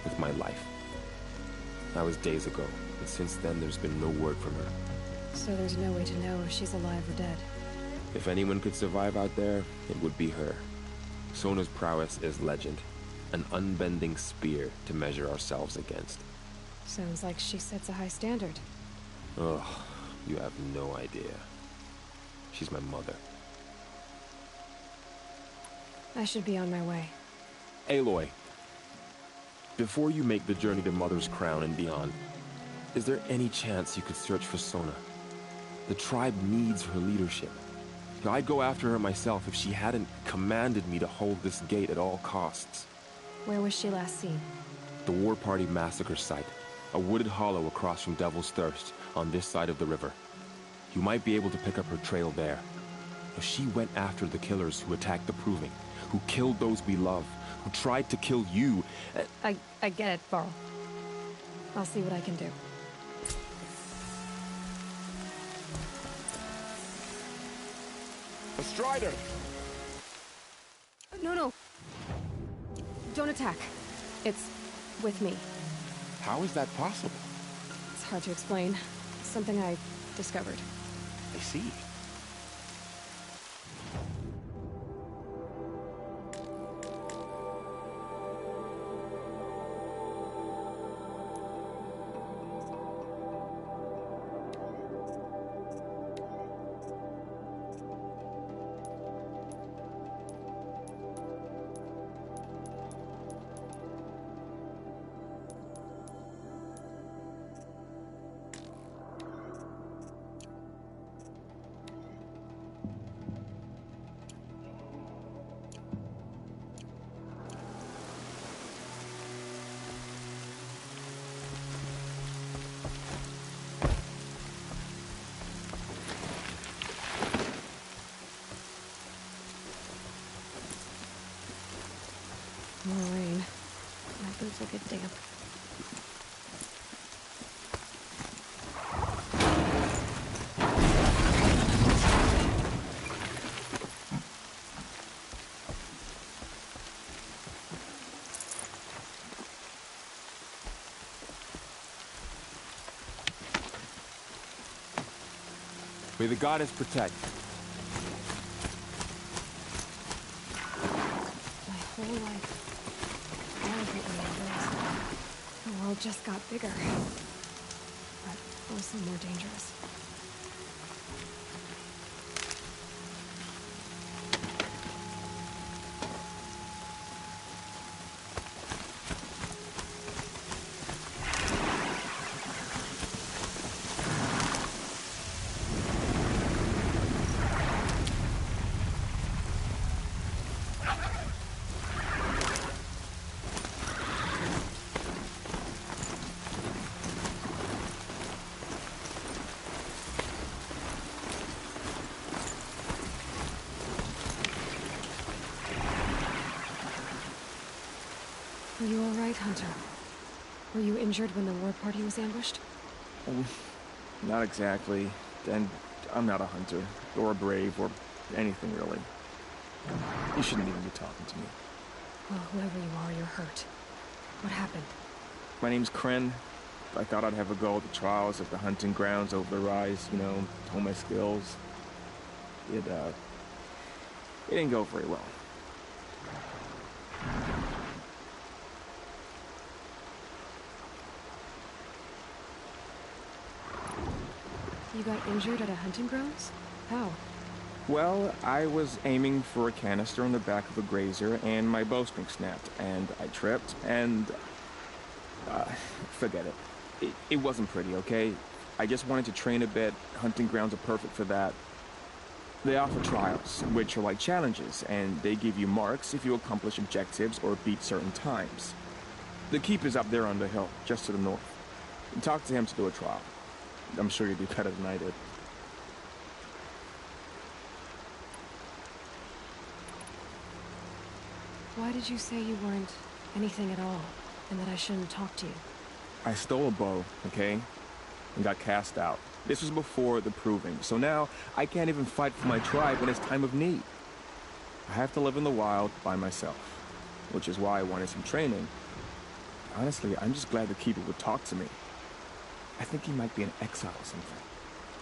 with my life. That was days ago, and since then there's been no word from her. So there's no way to know if she's alive or dead? If anyone could survive out there, it would be her. Sona's prowess is legend, an unbending spear to measure ourselves against. Sounds like she sets a high standard. Ugh, you have no idea. She's my mother. I should be on my way. Aloy, before you make the journey to Mother's Crown and beyond, is there any chance you could search for Sona? The tribe needs her leadership. I'd go after her myself if she hadn't commanded me to hold this gate at all costs. Where was she last seen? The War Party massacre site. A wooded hollow across from Devil's Thirst, on this side of the river. You might be able to pick up her trail there. She went after the killers who attacked the Proving, who killed those we love, who tried to kill you. I get it, Varl. I'll see what I can do. A Strider! No. Don't attack. It's with me. How is that possible? It's hard to explain. Something I discovered. I see. May the goddess protect. My whole life, all of it was embraced. The world just got bigger, but also more dangerous. Are you all right, Hunter? Were you injured when the war party was ambushed? Not exactly. And I'm not a hunter, or a brave, or anything really. You shouldn't even be talking to me. Well, whoever you are, you're hurt. What happened? My name's Kren. I thought I'd have a go at the trials at the hunting grounds over the rise, you know, hone my skills. It didn't go very well. You got injured at a hunting grounds? How? Well, I was aiming for a canister on the back of a grazer, and my bowstring snapped, and I tripped, and... forget it. It wasn't pretty, okay? I just wanted to train a bit. Hunting grounds are perfect for that. They offer trials, which are like challenges, and they give you marks if you accomplish objectives or beat certain times. The keep is up there on the hill, just to the north. Talk to him to do a trial. I'm sure you'd do better than I did. Why did you say you weren't anything at all, and that I shouldn't talk to you? I stole a bow, okay? And got cast out. This was before the proving, so now I can't even fight for my tribe when it's time of need. I have to live in the wild by myself, which is why I wanted some training. Honestly, I'm just glad the Keeper would talk to me. I think he might be in exile or something.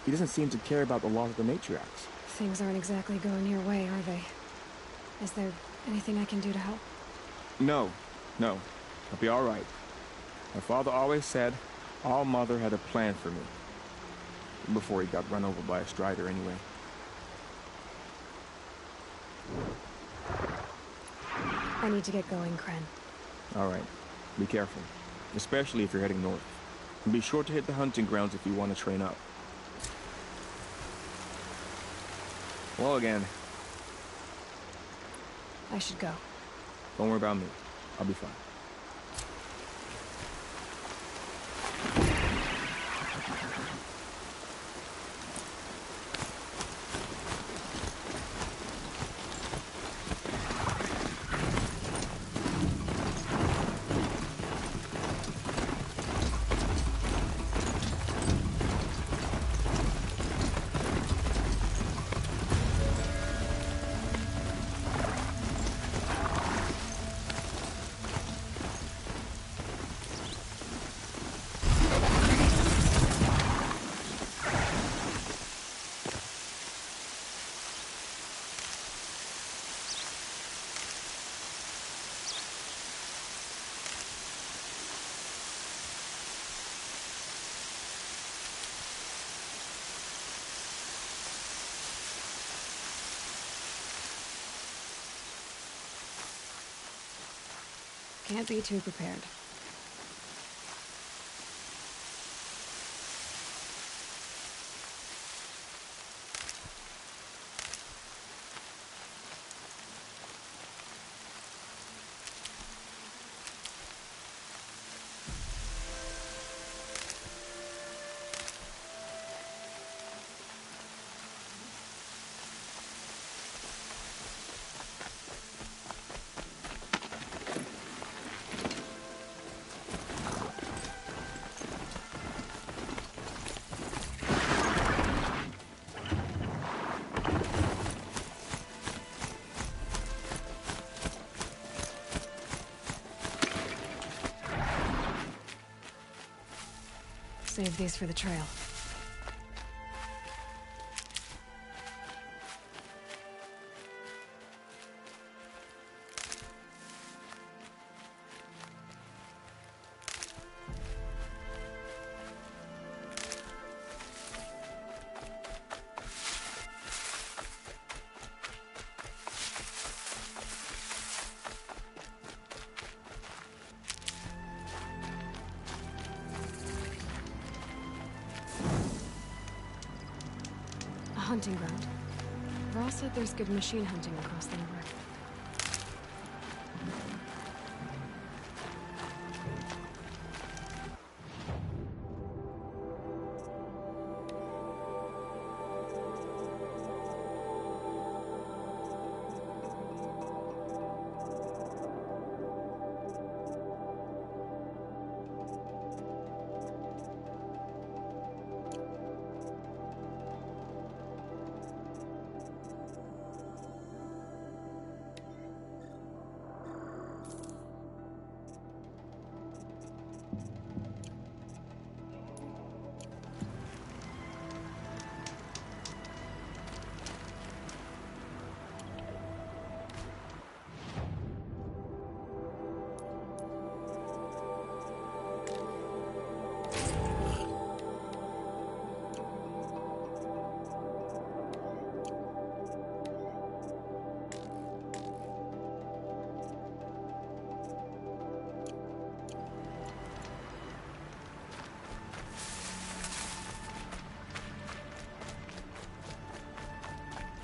He doesn't seem to care about the laws of the matriarchs. Things aren't exactly going your way, are they? Is there anything I can do to help? No. I'll be all right. My father always said All Mother had a plan for me. Before he got run over by a strider, anyway. I need to get going, Kren. All right. Be careful. Especially if you're heading north. And be sure to hit the hunting grounds if you want to train up. Hello again. I should go. Don't worry about me. I'll be fine. Can't be too prepared. Save these for the trail. hunting ground. Ross said there's good machine hunting across the river.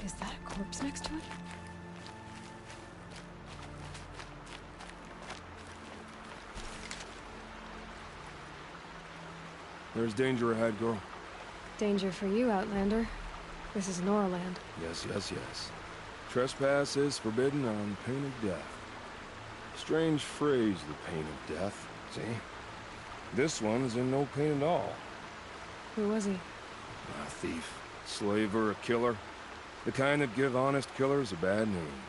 Is that a corpse next to it? There's danger ahead, girl. Danger for you, Outlander. This is Noraland. Yes, yes, yes. Trespass is forbidden on pain of death. Strange phrase, the pain of death, see? This one's in no pain at all. Who was he? A thief, slaver, a killer. The kind that give honest killers a bad name.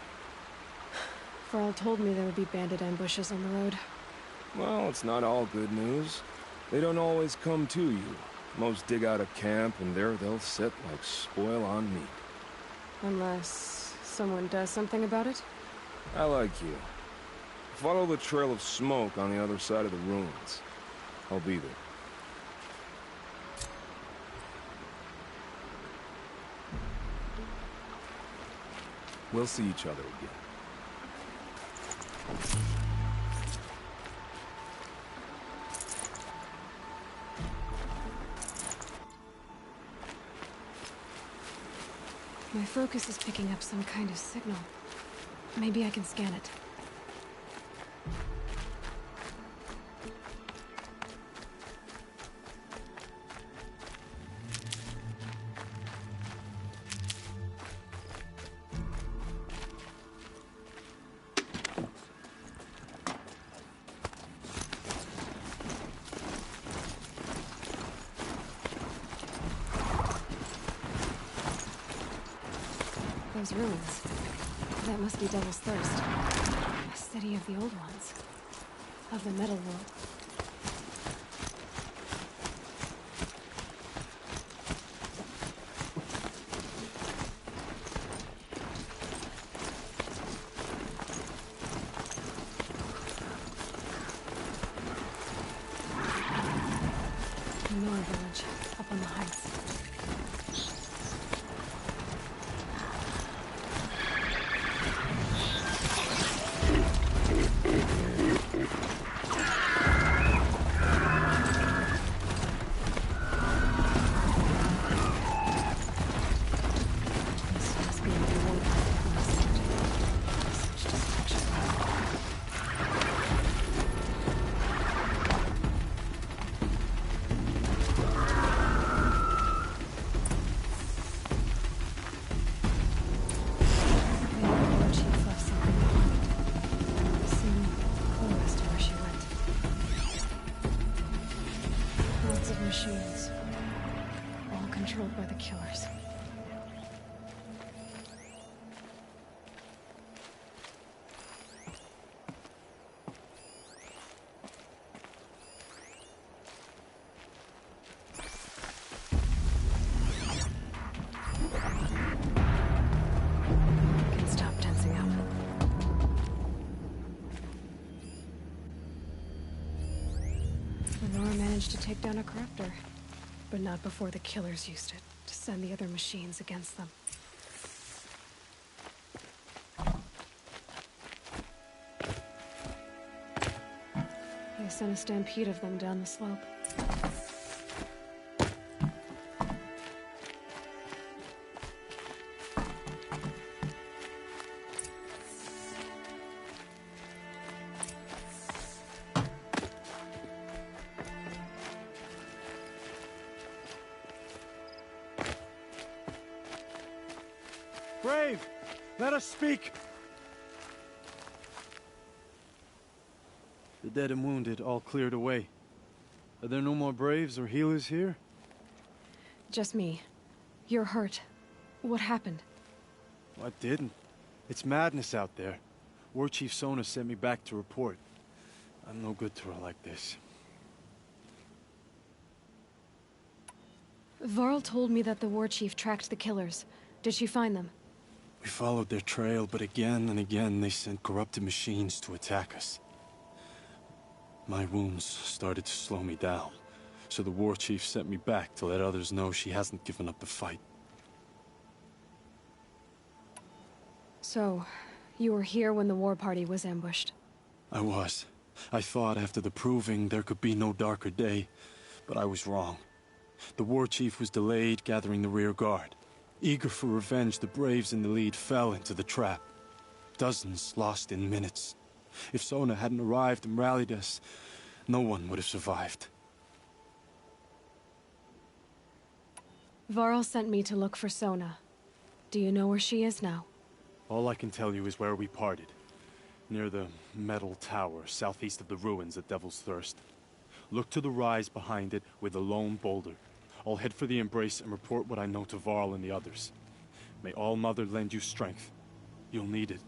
Farrell told me there would be bandit ambushes on the road. Well, it's not all good news. They don't always come to you. Most dig out a camp, and there they'll sit like spoil on meat. Unless someone does something about it? I like you. Follow the trail of smoke on the other side of the ruins. I'll be there. We'll see each other again. My focus is picking up some kind of signal. Maybe I can scan it. Those ruins. That must be Devil's Thirst. A city of the old ones. Of the metal world. Nora village, up on the heights. Machines. All controlled by the killers. I can stop tensing up. Lenore managed to take down a crafter, but not before the killers used it to send the other machines against them. They sent a stampede of them down the slope. Brave! Let us speak! The dead and wounded all cleared away. Are there no more Braves or healers here? Just me. You're hurt. What happened? What didn't? It's madness out there. War Chief Sona sent me back to report. I'm no good to her like this. Varl told me that the War Chief tracked the killers. Did she find them? We followed their trail, but again and again they sent corrupted machines to attack us. My wounds started to slow me down, so the War Chief sent me back to let others know she hasn't given up the fight. So, you were here when the war party was ambushed? I was. I thought after the proving there could be no darker day, but I was wrong. The War Chief was delayed gathering the rear guard. Eager for revenge, the Braves in the lead fell into the trap. Dozens lost in minutes. If Sona hadn't arrived and rallied us, no one would have survived. Varl sent me to look for Sona. Do you know where she is now? All I can tell you is where we parted. Near the metal tower, southeast of the ruins at Devil's Thirst. Look to the rise behind it with a lone boulder. I'll head for the embrace and report what I know to Varl and the others. May All Mother lend you strength. You'll need it,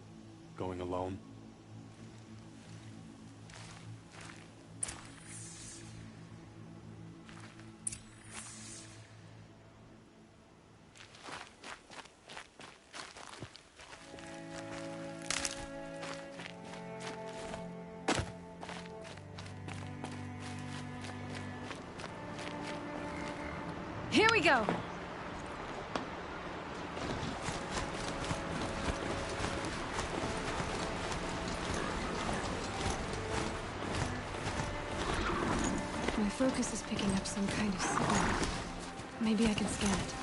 going alone. Here we go! My focus is picking up some kind of signal. Maybe I can scan it.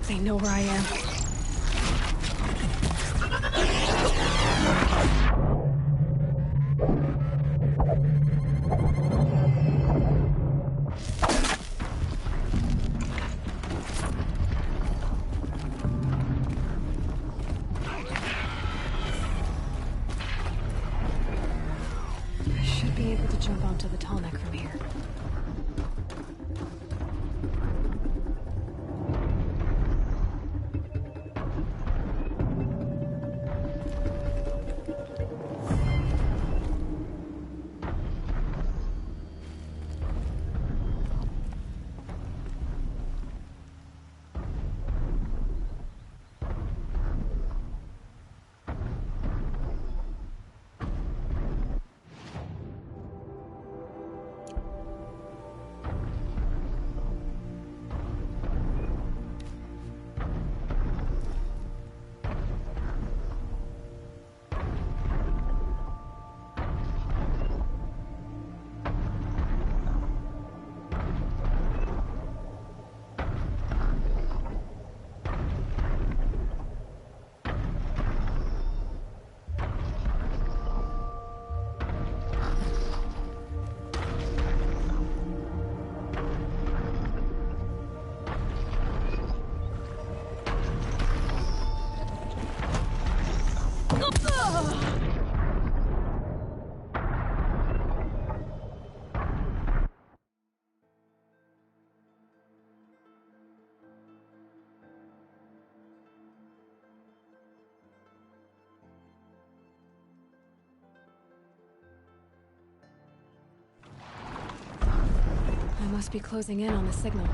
They know where I am. I should be able to jump onto the tall neck from here. must be closing in on the signal.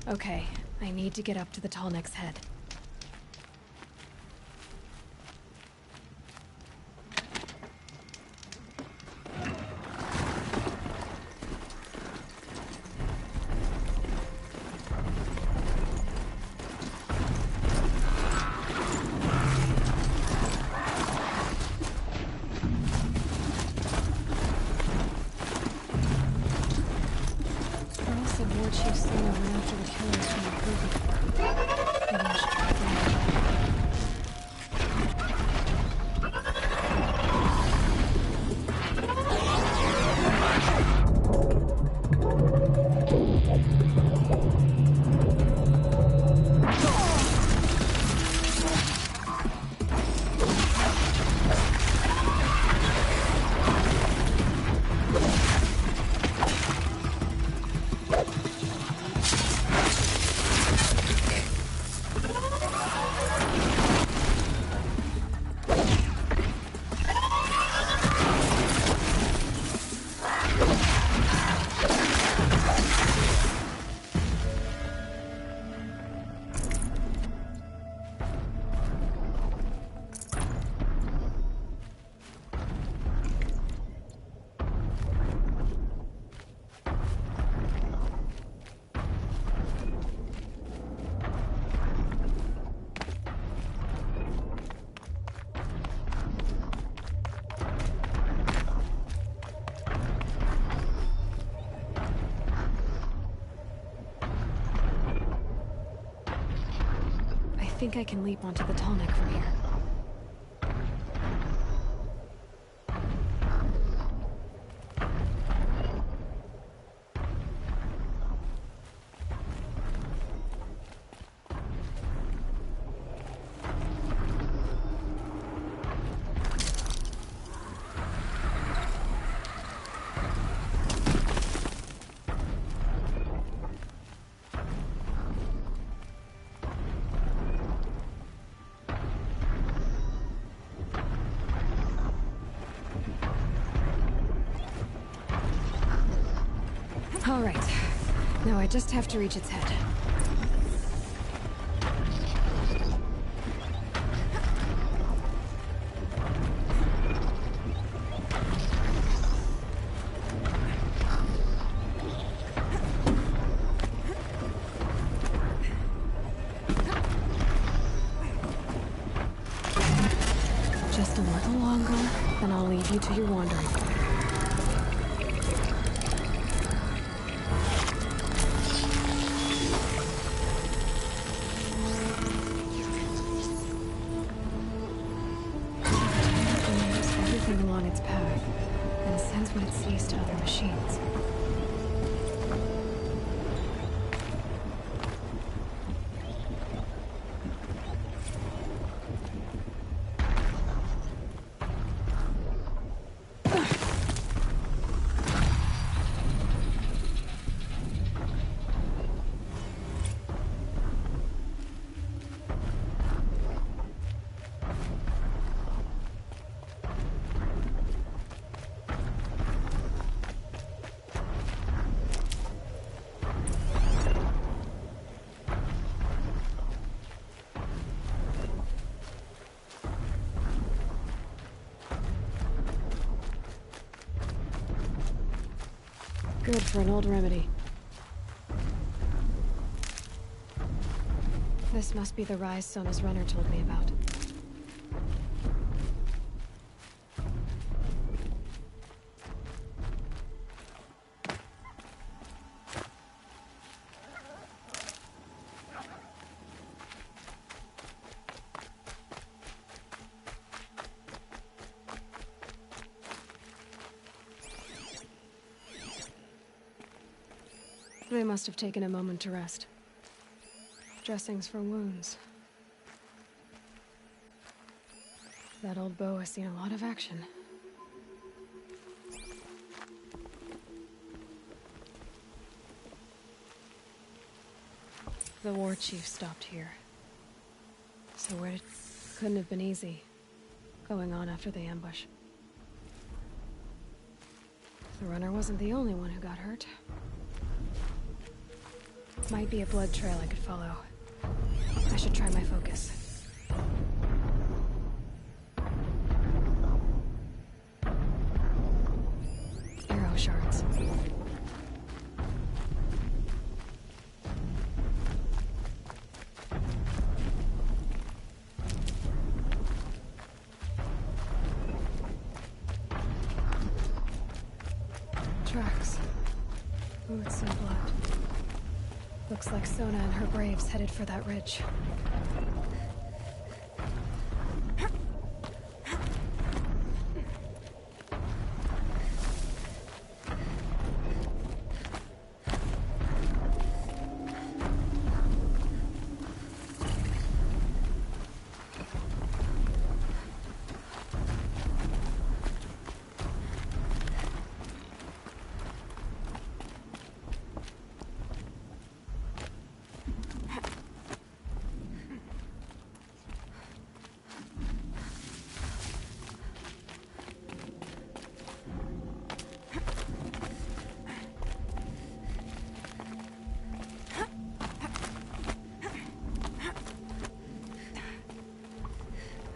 Okay, I need to get up to the Tallneck's head. I think I can leap onto the Tallneck from here. All right. Now I just have to reach its head. Just a little longer, then I'll leave you to your wandering. Along its path, and sends what it sees to other machines. Good for an old remedy. This must be the rise Sona's runner told me about. They must have taken a moment to rest. dressings for wounds. That old bow has seen a lot of action. The war chief stopped here. So where did... Couldn't have been easy, going on after the ambush. The runner wasn't the only one who got hurt. Might be a blood trail I could follow. I should try my focus. Arrow shards. Tracks. Boots and blood. Looks like Sona and her braves headed for that ridge.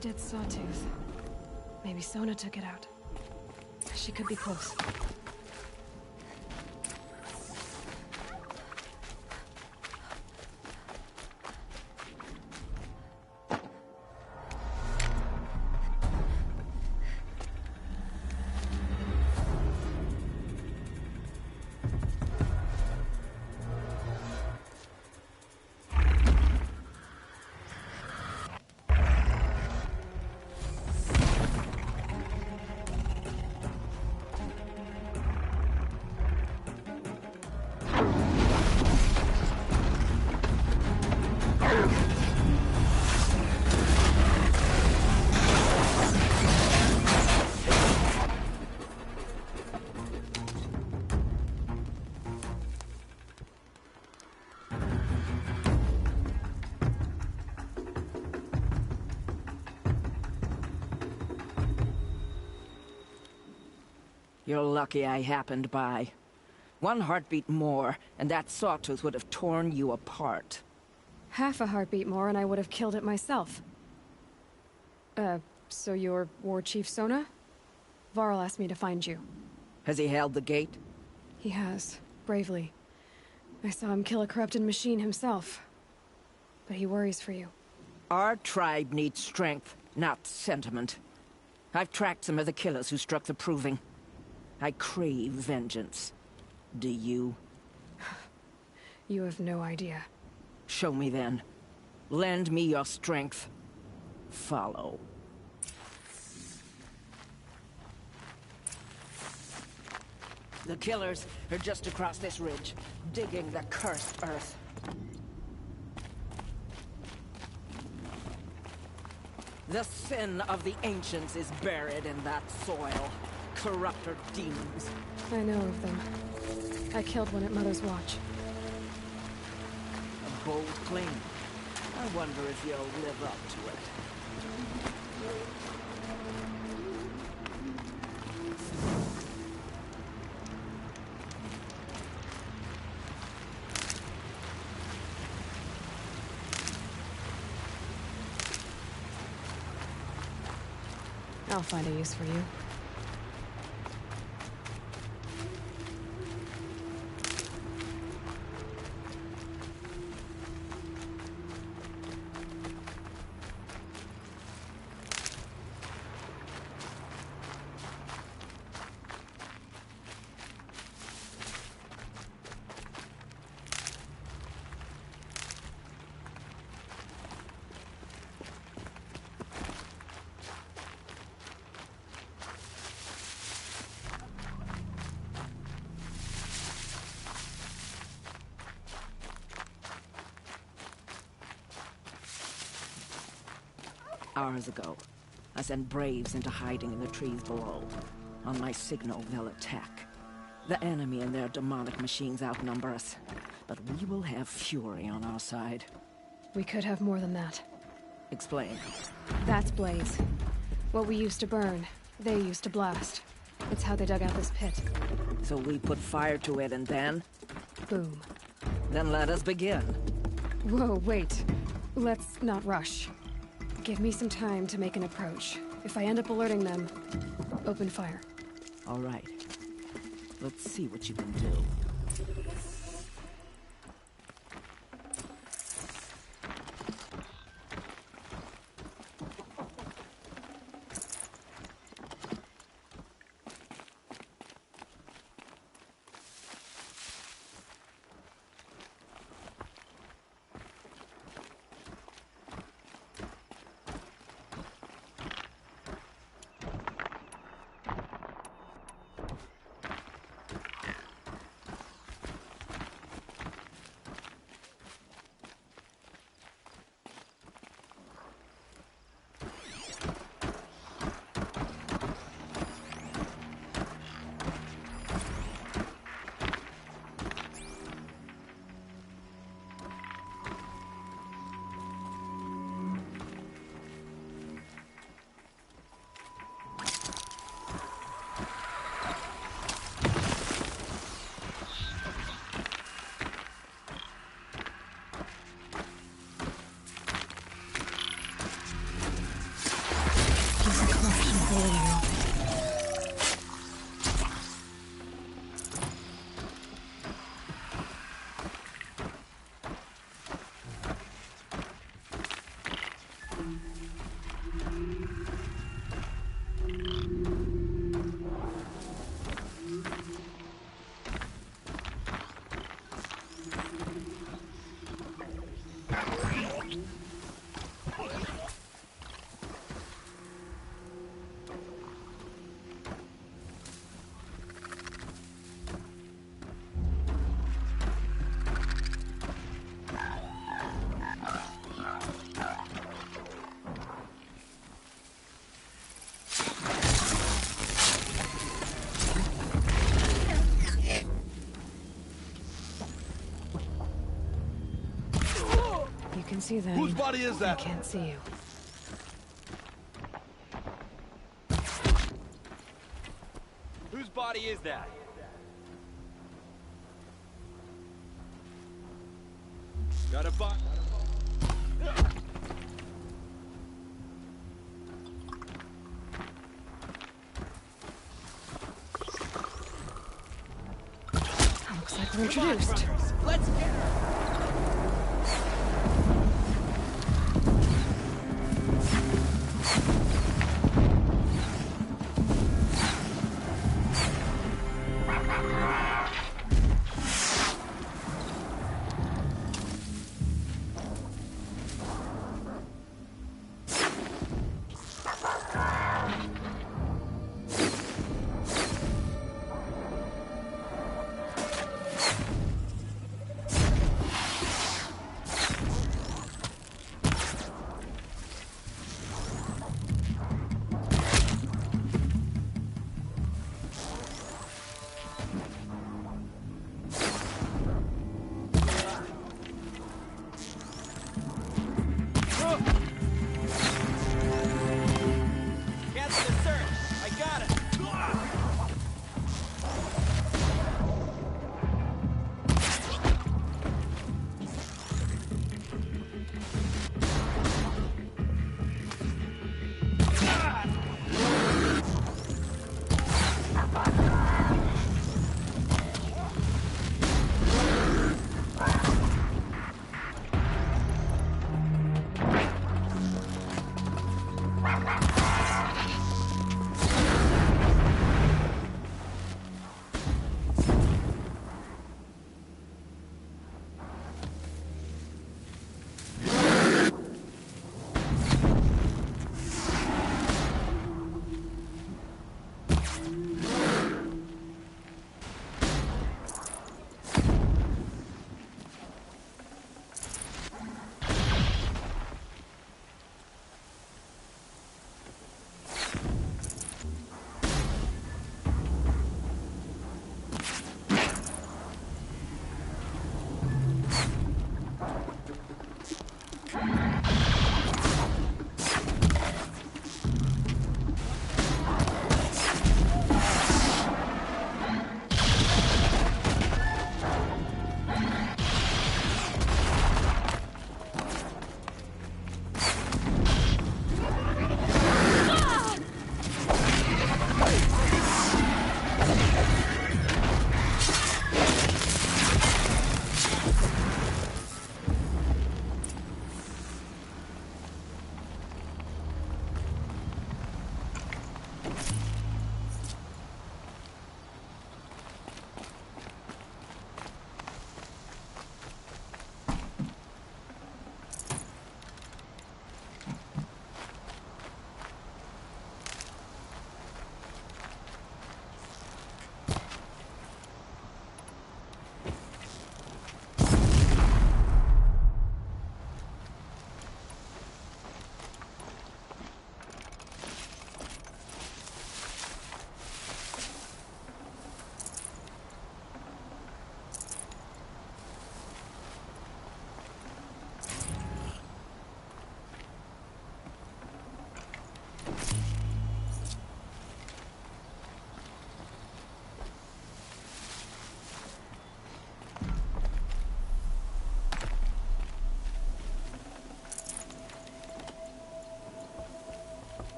Dead sawtooth. Maybe Sona took it out. She could be close. You're lucky I happened by. One heartbeat more, and that sawtooth would have torn you apart. Half a heartbeat more and I would have killed it myself. So you're War Chief Sona? Varl asked me to find you. Has he held the gate? He has, bravely. I saw him kill a corrupted machine himself. But he worries for you. Our tribe needs strength, not sentiment. I've tracked some of the killers who struck the Proving. I crave vengeance. Do you? You have no idea. Show me then. Lend me your strength. Follow. The killers are just across this ridge, digging the cursed earth. The sin of the ancients is buried in that soil. Corrupter demons. I know of them. I killed one at Mother's Watch. A bold claim. I wonder if you'll live up to it. I'll find a use for you. Hours ago, I sent Braves into hiding in the trees below. On my signal, they'll attack. The enemy and their demonic machines outnumber us, but we will have fury on our side. We could have more than that. Explain. That's Blaze. What we used to burn, they used to blast. It's how they dug out this pit. So we put fire to it and then? Boom. Then let us begin. Whoa, wait. Let's not rush. Give me some time to make an approach. If I end up alerting them, open fire. All right. Let's see what you can do. I can see them. Whose body is that? I can't see you. Whose body is that? Got a bot. Looks like we're introduced. Let's get her.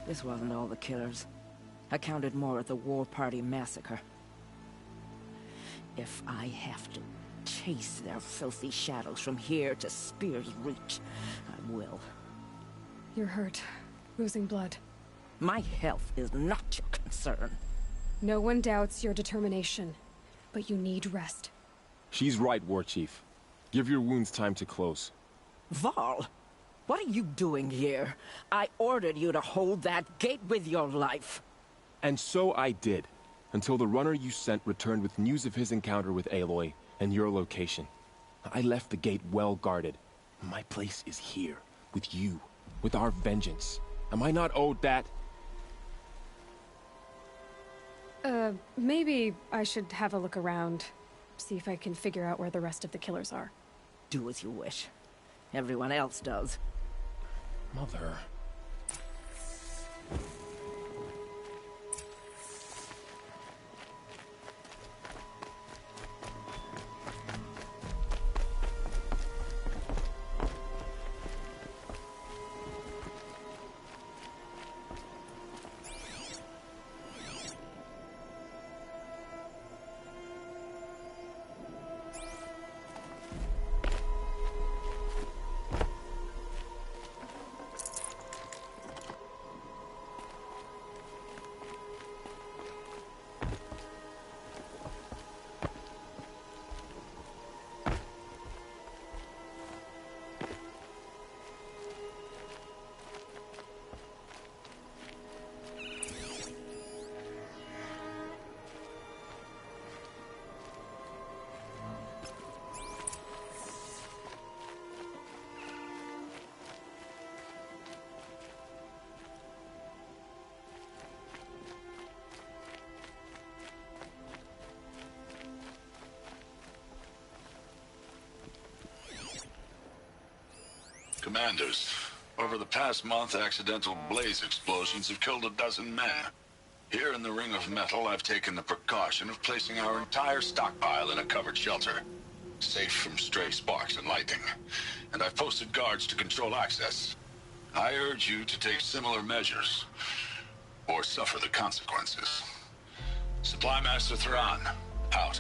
This wasn't all the killers. I counted more at the War Party massacre. If I have to chase their filthy shadows from here to Spear's Reach, I will. You're hurt. Losing blood. My health is not your concern. No one doubts your determination, but you need rest. She's right, War Chief. Give your wounds time to close. Varl, what are you doing here? I ordered you to hold that gate with your life. And so I did, until the runner you sent returned with news of his encounter with Aloy and your location. I left the gate well guarded. My place is here, with you, with our vengeance. Am I not owed that? Maybe I should have a look around. See if I can figure out where the rest of the killers are. Do as you wish. Everyone else does. Mother... Commanders, over the past month, accidental blaze explosions have killed 12 men. Here in the Ring of Metal, I've taken the precaution of placing our entire stockpile in a covered shelter, safe from stray sparks and lightning. And I've posted guards to control access. I urge you to take similar measures, or suffer the consequences. Supply Master Thrawn, out.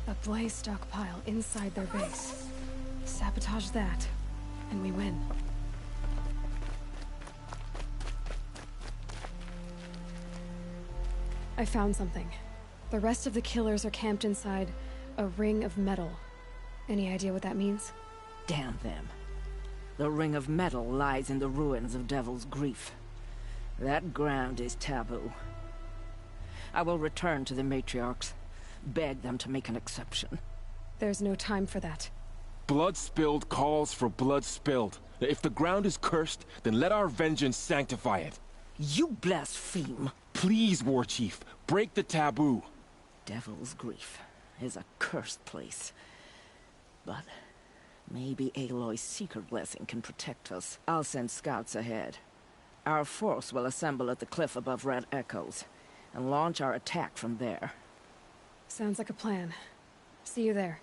A blaze stockpile inside their base. Sabotage that, and we win. I found something. The rest of the killers are camped inside a ring of metal. Any idea what that means? Damn them. The Ring of Metal lies in the ruins of Devil's Grief. That ground is taboo. I will return to the matriarchs, beg them to make an exception. There's no time for that. Blood spilled calls for blood spilled. If the ground is cursed, then let our vengeance sanctify it. You blaspheme. Please, War Chief, break the taboo. Devil's Grief is a cursed place. But maybe Aloy's secret blessing can protect us. I'll send scouts ahead. Our force will assemble at the cliff above Red Echoes, and launch our attack from there. Sounds like a plan. See you there.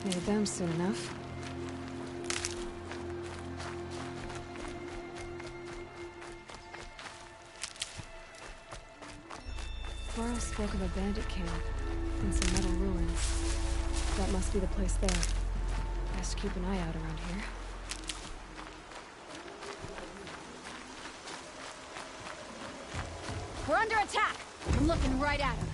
Made them soon enough. Forrest spoke of a bandit camp and some metal ruins. That must be the place there. Best keep an eye out around here. We're under attack! I'm looking right at him.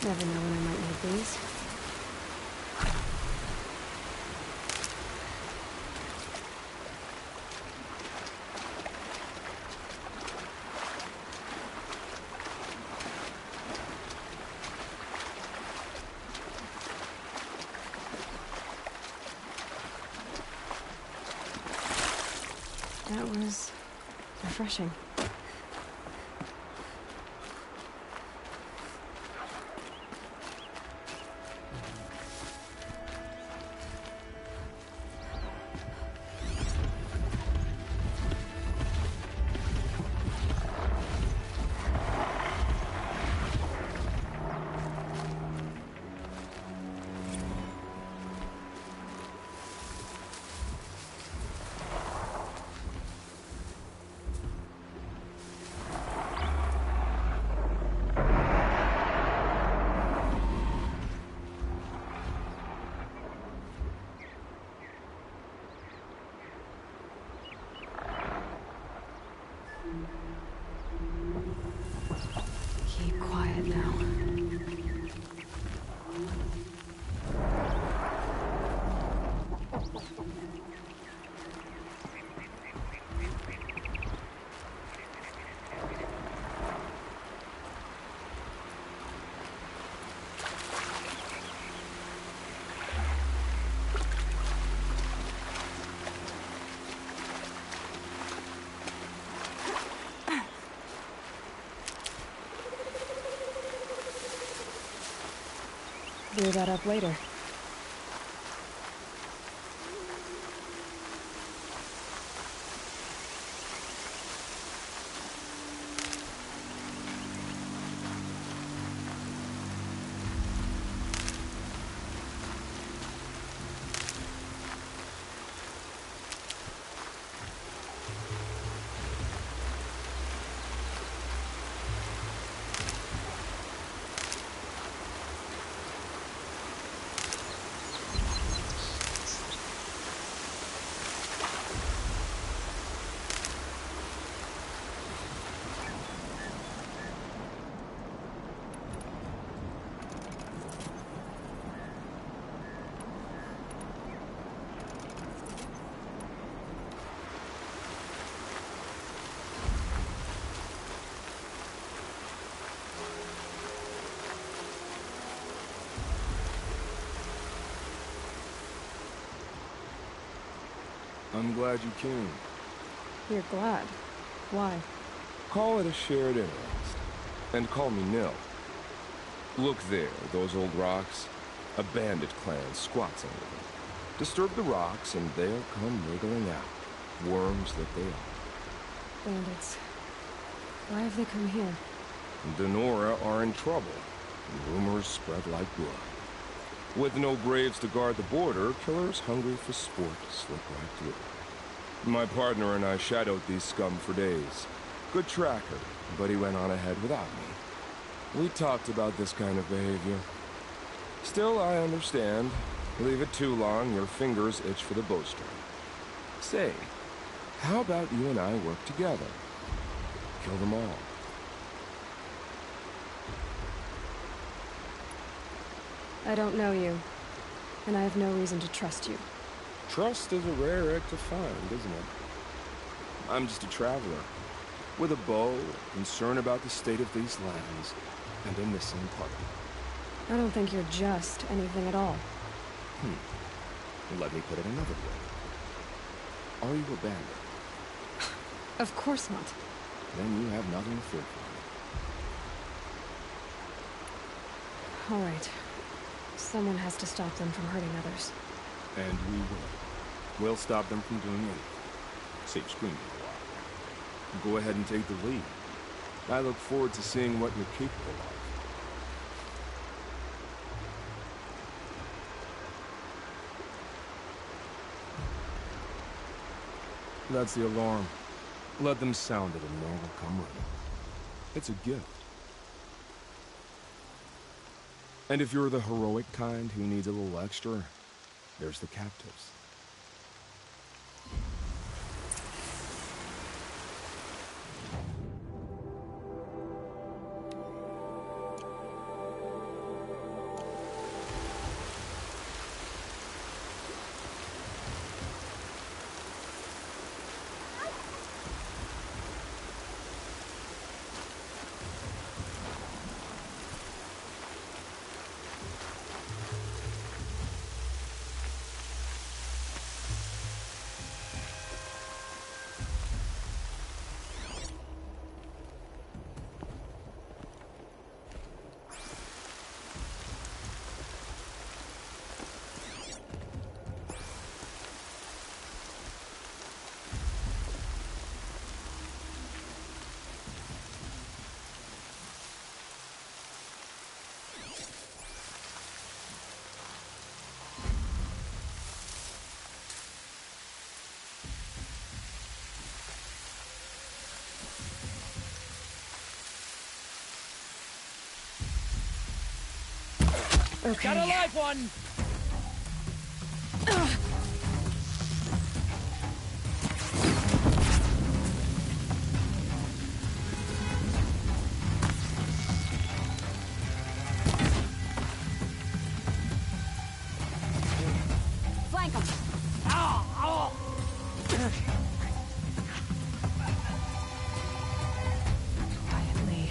Never know when I might need these. That was refreshing. Keep quiet now. Clear that up later. I'm glad you came. You're glad. Why? Call it a shared interest. And call me Nil. Look there, those old rocks. A bandit clan squats under them. Disturb the rocks and they'll come wriggling out. Worms that they are. Bandits. Why have they come here? The Nora are in trouble. Rumors spread like blood. With no braves to guard the border, killers hungry for sport slip right through. My partner and I shadowed these scum for days. Good tracker, but he went on ahead without me. We talked about this kind of behavior. Still, I understand. Leave it too long, your fingers itch for the bowstring. Say, how about you and I work together? Kill them all. I don't know you, and I have no reason to trust you. Trust is a rare egg to find, isn't it? I'm just a traveler, with a bow, concerned about the state of these lands, and a missing partner. I don't think you're just anything at all. Let me put it another way. Are you a bandit? Of course not. Then you have nothing to fear from me. All right. Someone has to stop them from hurting others. And we will. We'll stop them from doing anything. Save screaming a while. Go ahead and take the lead. I look forward to seeing what you're capable of. That's the alarm. Let them sound it and more will come running. It's a gift. And if you're the heroic kind who needs a little extra, there's the captives. Okay. Got a live one! Flank him! Quietly.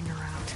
fishing her out.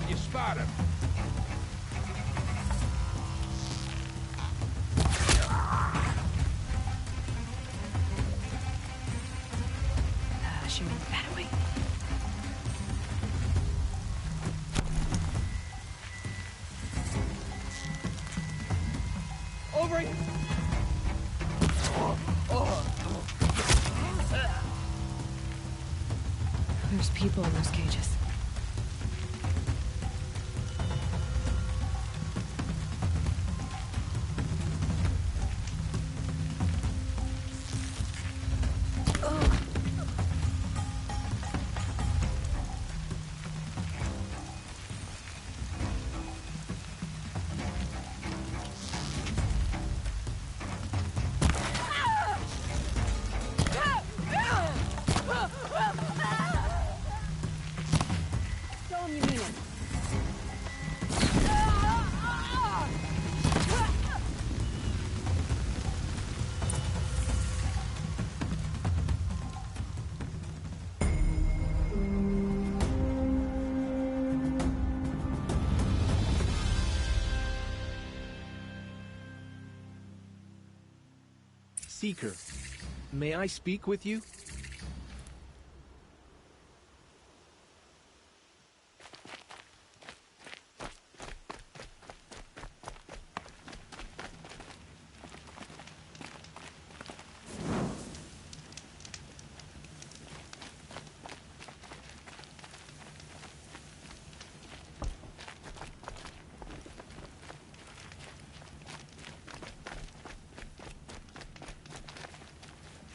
You spot him. She means that way. Over here. There's people in those cages. Seeker, may I speak with you?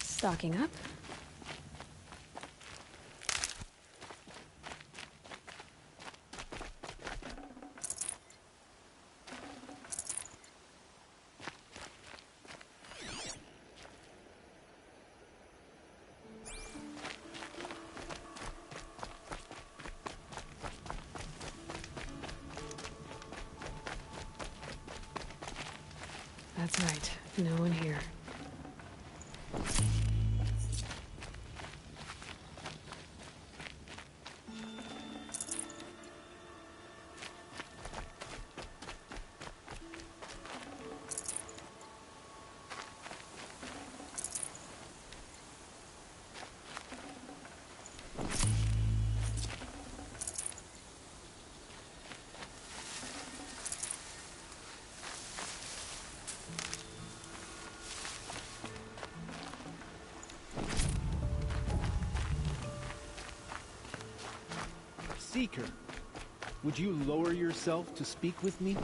Stocking up? That's right. No one here. Seeker, would you lower yourself to speak with me?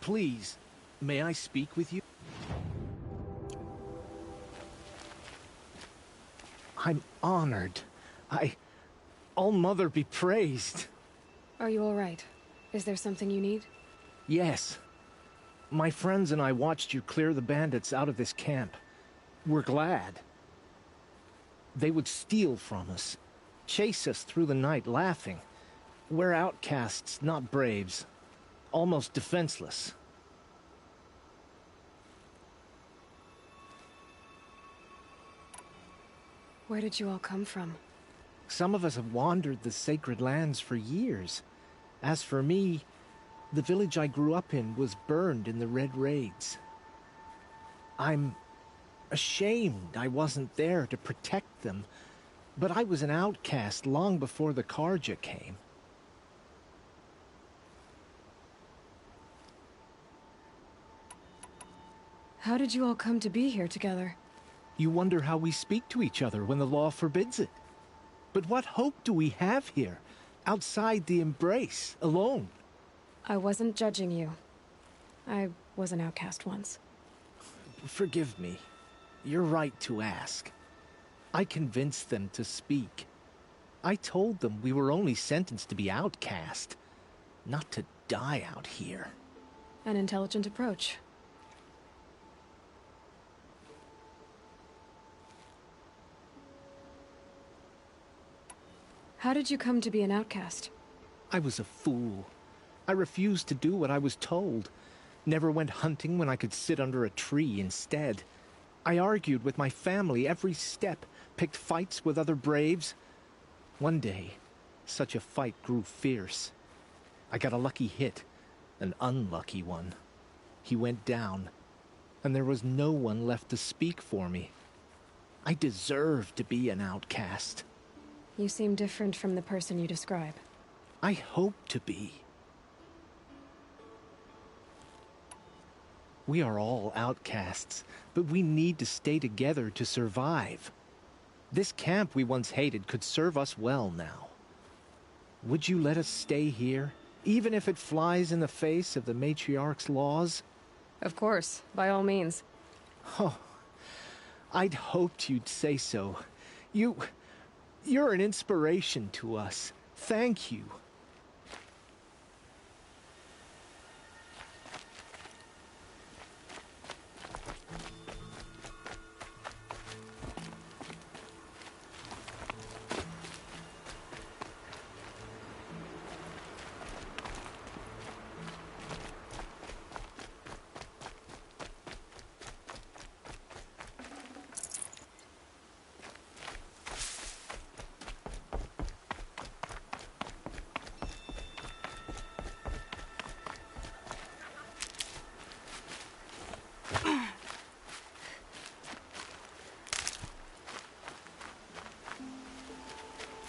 Please, may I speak with you? I'm honored. All Mother be praised. Are you all right? Is there something you need? Yes. My friends and I watched you clear the bandits out of this camp. We're glad. They would steal from us, chase us through the night laughing. We're outcasts, not braves. Almost defenseless. Where did you all come from? Some of us have wandered the sacred lands for years. As for me, the village I grew up in was burned in the Red Raids. I'm ashamed I wasn't there to protect them, but I was an outcast long before the Karja came. How did you all come to be here together? You wonder how we speak to each other when the law forbids it. But what hope do we have here, outside the embrace, alone? I wasn't judging you. I was an outcast once. Forgive me. You're right to ask. I convinced them to speak. I told them we were only sentenced to be outcast, not to die out here. An intelligent approach. How did you come to be an outcast? I was a fool. I refused to do what I was told. Never went hunting when I could sit under a tree instead. I argued with my family every step, picked fights with other braves. One day, such a fight grew fierce. I got a lucky hit, an unlucky one. He went down, and there was no one left to speak for me. I deserved to be an outcast. You seem different from the person you describe. I hope to be. We are all outcasts, but we need to stay together to survive. This camp we once hated could serve us well now. Would you let us stay here, even if it flies in the face of the matriarch's laws? Of course, by all means. Oh, I'd hoped you'd say so. You're an inspiration to us. Thank you.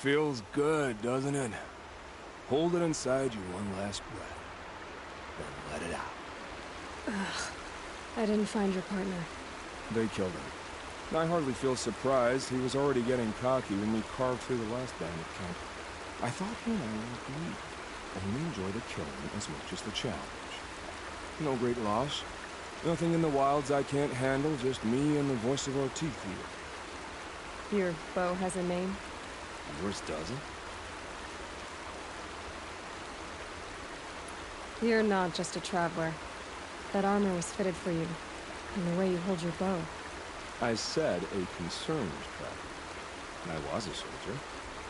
Feels good, doesn't it? Hold it inside you one last breath. Then let it out. Ugh. I didn't find your partner. They killed him. I hardly feel surprised. He was already getting cocky when we carved through the last bandit camp. I thought he and I would meet, and he may enjoy the killing as much as the challenge. No great loss. Nothing in the wilds I can't handle, just me and the voice of our teeth here. Your bow has a name? Yours doesn't? You're not just a traveler. That armor was fitted for you, and the way you hold your bow. I said a concerned traveler. I was a soldier,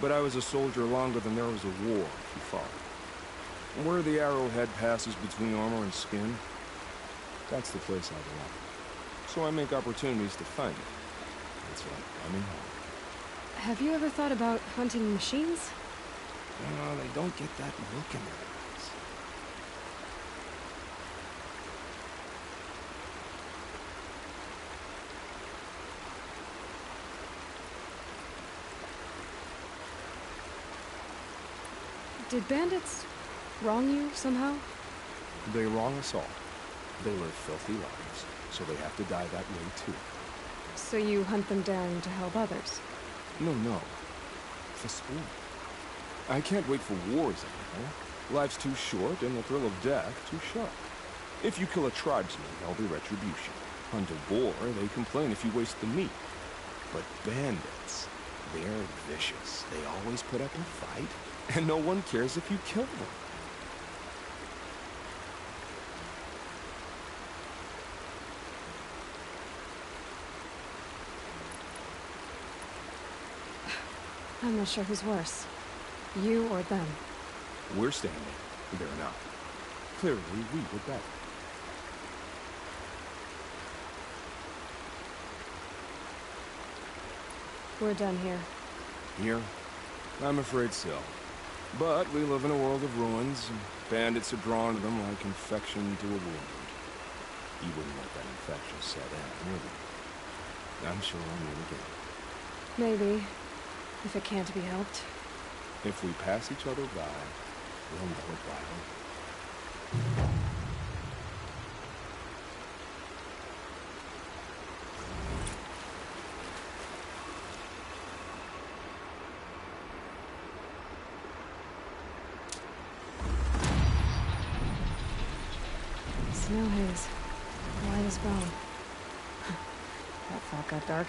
but I was a soldier longer than there was a war, if you follow. Where the arrowhead passes between armor and skin, that's the place I belong. So I make opportunities to find it. It's like coming home. Have you ever thought about hunting machines? No, they don't get that look in their eyes. Did bandits wrong you somehow? They wrong us all. They live filthy lives, so they have to die that way too. So you hunt them down to help others? No. For sport. I can't wait for wars anymore. Life's too short, and the thrill of death too sharp. If you kill a tribesman, there'll be retribution. Hunt a boar, they complain if you waste the meat. But bandits, They're vicious. They always put up a fight, and no one cares if you kill them. I'm not sure who's worse. You or them. We're standing. They're not. Clearly, we were better. We're done here. Here? I'm afraid so. But we live in a world of ruins, and bandits are drawn to them like infection to a wound. You wouldn't let that infection set in, would you? I'm sure I'll meet again. Maybe. If it can't be helped. If we pass each other by, we'll know it by them. Snow haze. Light as bone. That fog got dark.